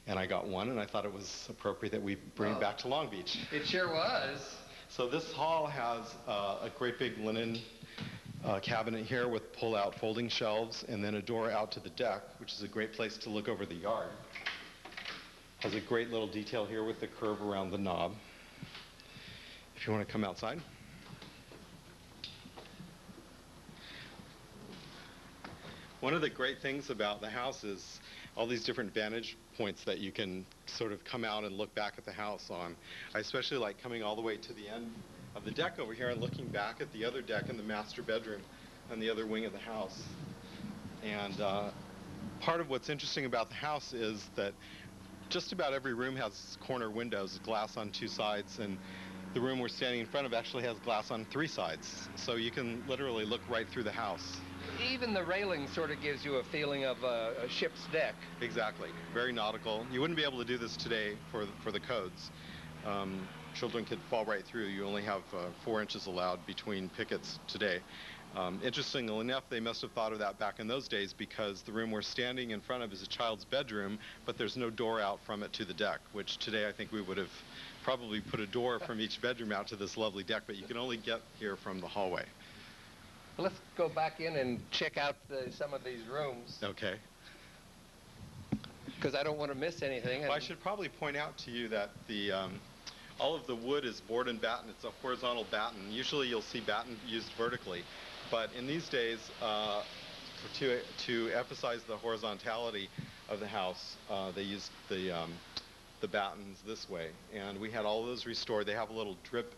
And I got one, and I thought it was appropriate that we bring it back to Long Beach. It sure was. So this hall has a great big linen cabinet here with pull-out folding shelves, and then a door out to the deck, which is a great place to look over the yard. Has a great little detail here with the curve around the knob. If you want to come outside. One of the great things about the house is all these different vantage points that you can sort of come out and look back at the house on. I especially like coming all the way to the end of the deck over here and looking back at the other deck in the master bedroom on the other wing of the house. And part of what's interesting about the house is that just about every room has corner windows, glass on 2 sides, and the room we're standing in front of actually has glass on 3 sides. So you can literally look right through the house. Even the railing sort of gives you a feeling of a ship's deck. Exactly. Very nautical. You wouldn't be able to do this today for the codes. Children could fall right through. You only have 4 inches allowed between pickets today. Interestingly enough, they must have thought of that back in those days because the room we're standing in front of is a child's bedroom, but there's no door out from it to the deck, which today I think we would have probably put a door from each bedroom out to this lovely deck, but you can only get here from the hallway. Well, let's go back in and check out some of these rooms. Okay. Because I don't want to miss anything. Well, I should probably point out to you that all of the wood is board and batten. It's a horizontal batten. Usually you'll see batten used vertically, but in these days, to emphasize the horizontality of the house, they used the battens this way, and we had all those restored. They have a little drip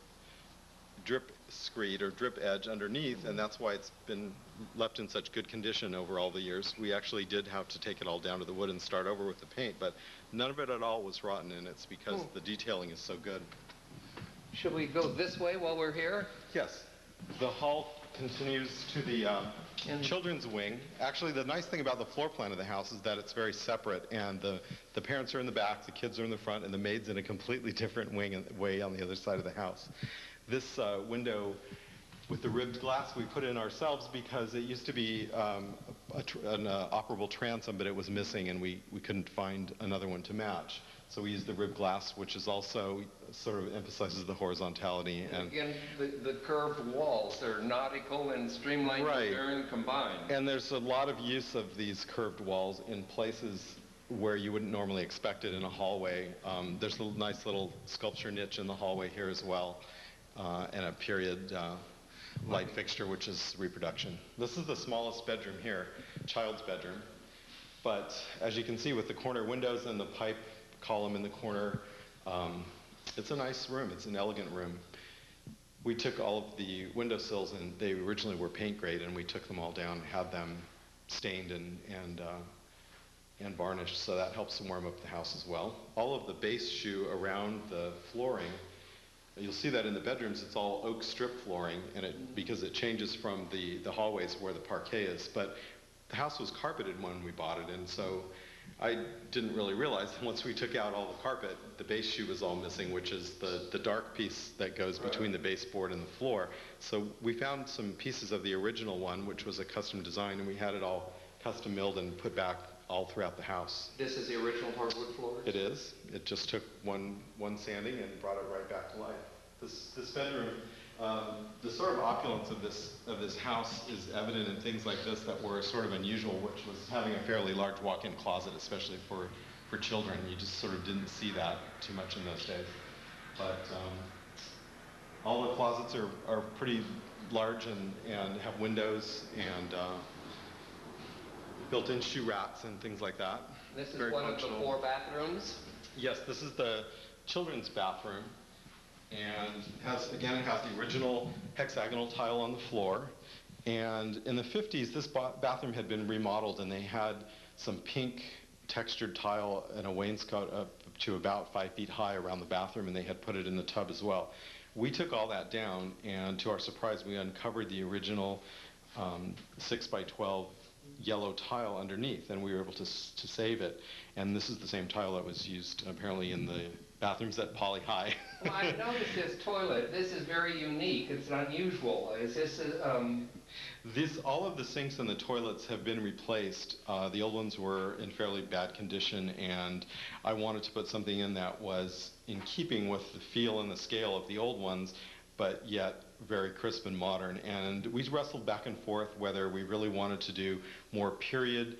screed or drip edge underneath, and that's why it's been left in such good condition over all the years. We actually did have to take it all down to the wood and start over with the paint, but none of it at all was rotten, and it's because the detailing is so good. Should we go this way while we're here? Yes. The hall continues to the children's wing. Actually, the nice thing about the floor plan of the house is that it's very separate, and the parents are in the back, the kids are in the front, and the maid's in a completely different way on the other side of the house. This window with the ribbed glass we put in ourselves because it used to be an operable transom, but it was missing, and we couldn't find another one to match. So we used the ribbed glass, which is also sort of emphasizes the horizontality. And again, the curved walls are nautical and streamlined and combined. And there's a lot of use of these curved walls in places where you wouldn't normally expect it in a hallway. There's a nice little sculpture niche in the hallway here as well, and a period light fixture, which is reproduction. This is the smallest bedroom here, child's bedroom. But as you can see with the corner windows and the pipe column in the corner, it's a nice room. It's an elegant room. We took all of the windowsills, and they originally were paint grade, and we took them all down and had them stained and varnished, so that helps to warm up the house as well. All of the base shoe around the flooring, you'll see that in the bedrooms, it's all oak strip flooring, and because it changes from the hallways where the parquet is. But the house was carpeted when we bought it, and so I didn't really realize that once we took out all the carpet, the base shoe was all missing, which is the dark piece that goes between the baseboard and the floor. So we found some pieces of the original one, which was a custom design, and we had it all custom milled and put back all throughout the house. This is the original hardwood floor? It is. It just took one sanding and brought it right back to life. This bedroom, the sort of opulence of this house is evident in things like this that were sort of unusual, which was having a fairly large walk-in closet, especially for children. You just sort of didn't see that too much in those days. But all the closets are pretty large and have windows and built-in shoe racks and things like that. This is one of the 4 bathrooms? Yes, this is the children's bathroom. And it has the original hexagonal tile on the floor. And in the 50s, this bathroom had been remodeled, and they had some pink textured tile and a wainscot up to about 5 feet high around the bathroom, and they had put it in the tub as well. We took all that down, and to our surprise, we uncovered the original 6 by 12 yellow tile underneath, and we were able to save it. And this is the same tile that was used apparently in the bathrooms at Poly High. Well, I noticed this toilet. This is very unique. It's unusual. Is this all of the sinks and the toilets have been replaced. The old ones were in fairly bad condition, and I wanted to put something in that was in keeping with the feel and the scale of the old ones, but yet very crisp and modern. And we wrestled back and forth whether we really wanted to do more period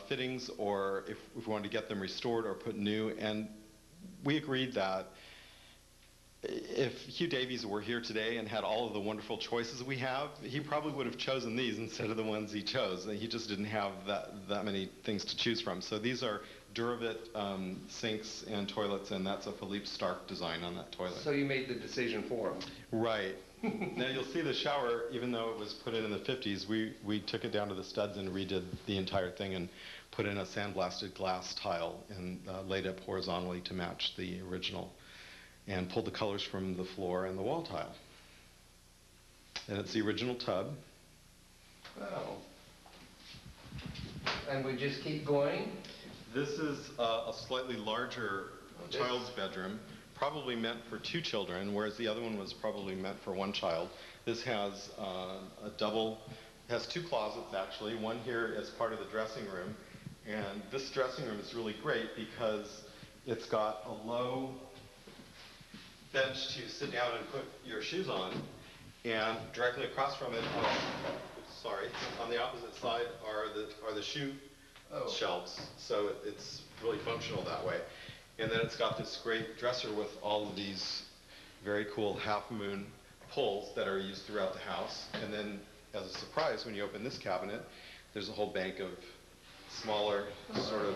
fittings, or if we wanted to get them restored or put new. And we agreed that if Hugh Davies were here today and had all of the wonderful choices we have, he probably would have chosen these instead of the ones he chose. He just didn't have that many things to choose from. So these are Duravit sinks and toilets, and that's a Philippe Starck design on that toilet. So you made the decision for him. Right. Now you'll see the shower, even though it was put in the 50s, we took it down to the studs and redid the entire thing and put in a sandblasted glass tile and laid up horizontally to match the original, and pulled the colors from the floor and the wall tile. And it's the original tub. Wow. And we just keep going? This is a slightly larger child's bedroom, probably meant for 2 children, whereas the other one was probably meant for 1 child. This has has 2 closets actually. One here as part of the dressing room. And this dressing room is really great because it's got a low bench to sit down and put your shoes on, and directly across from it, on the opposite side are the shoe shelves. So it's really functional that way. And then it's got this great dresser with all of these very cool half-moon pulls that are used throughout the house. And then, as a surprise, when you open this cabinet, there's a whole bank of smaller sort of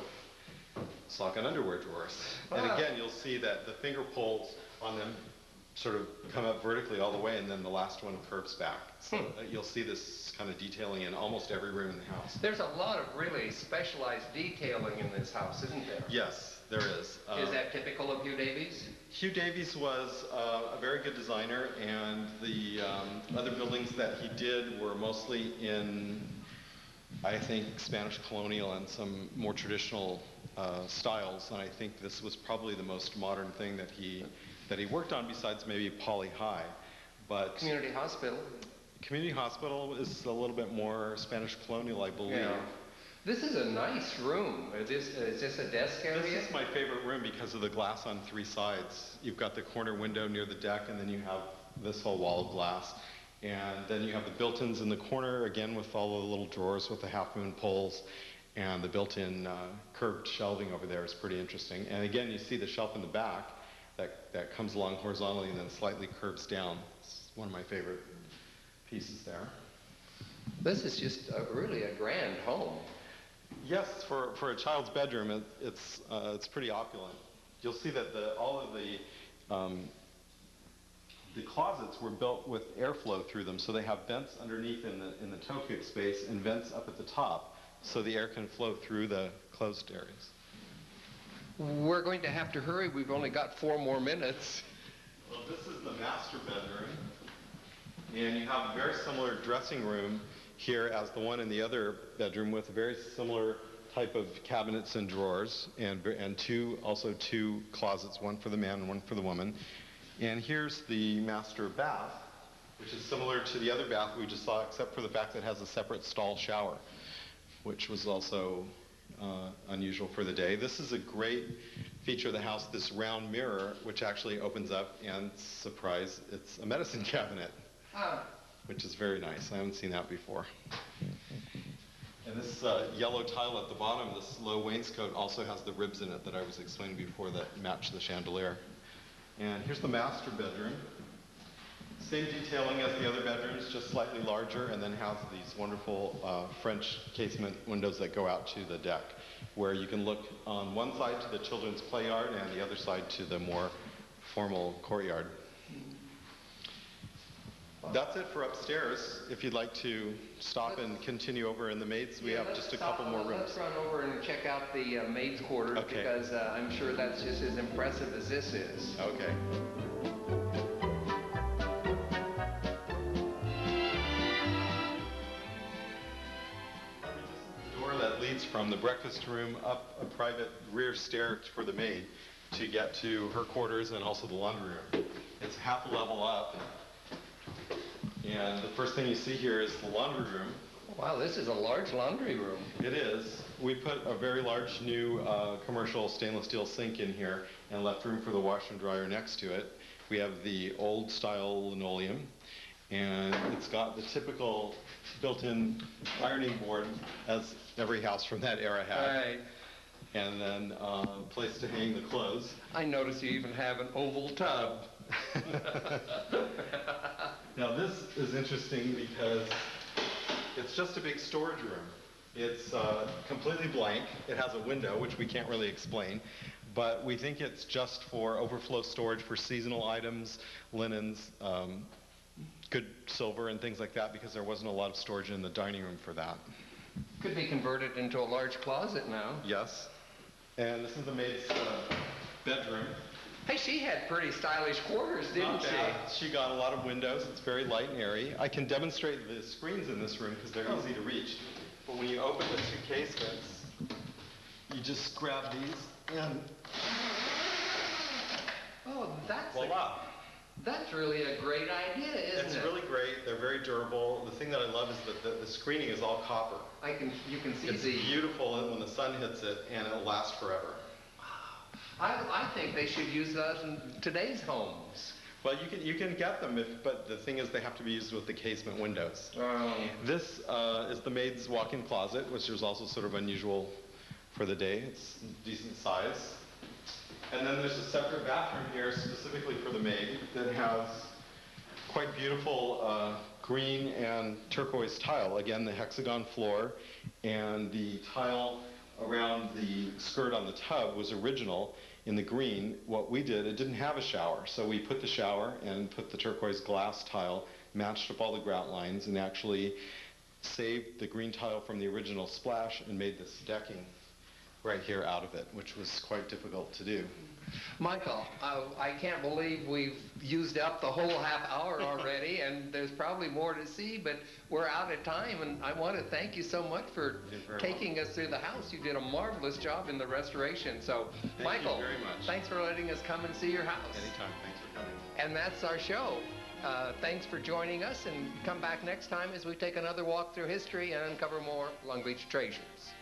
sock and underwear drawers. And again, you'll see that the finger pulls on them sort of come up vertically all the way, and then the last one curves back. So you'll see this kind of detailing in almost every room in the house. There's a lot of really specialized detailing in this house, isn't there? Yes, there is. Is that typical of Hugh Davies? Hugh Davies was a very good designer, and the other buildings that he did were mostly in, I think, Spanish colonial and some more traditional styles, and I think this was probably the most modern thing that he worked on, besides maybe Poly High. But Community Hospital. Community Hospital is a little bit more Spanish colonial, I believe. Yeah. This is a nice room. Is this a desk area? This is my favorite room because of the glass on three sides. You've got the corner window near the deck, and then you have this whole wall of glass. And then you have the built-ins in the corner, again with all the little drawers with the half-moon poles. And the built-in curved shelving over there is pretty interesting. And again, you see the shelf in the back that comes along horizontally and then slightly curves down. It's one of my favorite pieces there. This is just really a grand home. Yes, for a child's bedroom, it's pretty opulent. You'll see that all of the closets were built with airflow through them, so they have vents underneath in the toe kick space and vents up at the top, so the air can flow through the closed areas. We're going to have to hurry. We've only got 4 more minutes. Well, this is the master bedroom, and you have a very similar dressing room here as the one in the other bedroom, with a very similar type of cabinets and drawers, and also two closets, one for the man and one for the woman. And here's the master bath, which is similar to the other bath we just saw, except for the fact that it has a separate stall shower, which was also unusual for the day. This is a great feature of the house, this round mirror, which actually opens up, and surprise, it's a medicine cabinet. Which is very nice. I haven't seen that before. And this yellow tile at the bottom, this low wainscot, also has the ribs in it that I was explaining before that match the chandelier. And here's the master bedroom. Same detailing as the other bedrooms, just slightly larger, and then has these wonderful French casement windows that go out to the deck, where you can look on one side to the children's play yard and the other side to the more formal courtyard. That's it for upstairs. If you'd like to stop and continue over in the maids, we have just a couple more rooms. Let's run over and check out the maids' quarters, okay, because I'm sure that's just as impressive as this is. Okay. The door that leads from the breakfast room up a private rear stair for the maid to get to her quarters and also the laundry room. It's half a level up. And the first thing you see here is the laundry room. Wow, this is a large laundry room. It is. We put a very large new commercial stainless steel sink in here and left room for the washer and dryer next to it. We have the old style linoleum, and it's got the typical built-in ironing board, as every house from that era had. Right. And then a place to hang the clothes. I notice you even have an oval tub. Now this is interesting because it's just a big storage room. It's completely blank. It has a window, which we can't really explain, but we think it's just for overflow storage for seasonal items, linens, good silver and things like that, because there wasn't a lot of storage in the dining room for that. Could be converted into a large closet now. Yes. And this is the maid's bedroom. Hey, she had pretty stylish quarters, didn't she? She got a lot of windows. It's very light and airy. I can demonstrate the screens in this room because they're easy to reach. But when you open the two casements, you just grab these and voila. That's really a great idea, isn't it? It's really great. They're very durable. The thing that I love is that the screening is all copper. You can see it's beautiful when the sun hits it, and it'll last forever. I think they should use those in today's homes. Well, you can get them, but the thing is they have to be used with the casement windows. This is the maid's walk-in closet, which is also sort of unusual for the day. It's decent size. And then there's a separate bathroom here specifically for the maid that has quite beautiful green and turquoise tile. Again, the hexagon floor, and the tile around the skirt on the tub was original in the green. What we did, it didn't have a shower, so we put the shower and put the turquoise glass tile, matched up all the grout lines, and actually saved the green tile from the original splash and made this decking right here out of it, which was quite difficult to do. Michael, I can't believe we've used up the whole half hour already, and there's probably more to see, but we're out of time, and I want to thank you so much for taking us through the house. You did a marvelous job in the restoration. So, Michael, very much. Thanks for letting us come and see your house. Anytime. Thanks for coming. And that's our show. Thanks for joining us, and come back next time as we take another walk through history and uncover more Long Beach treasures.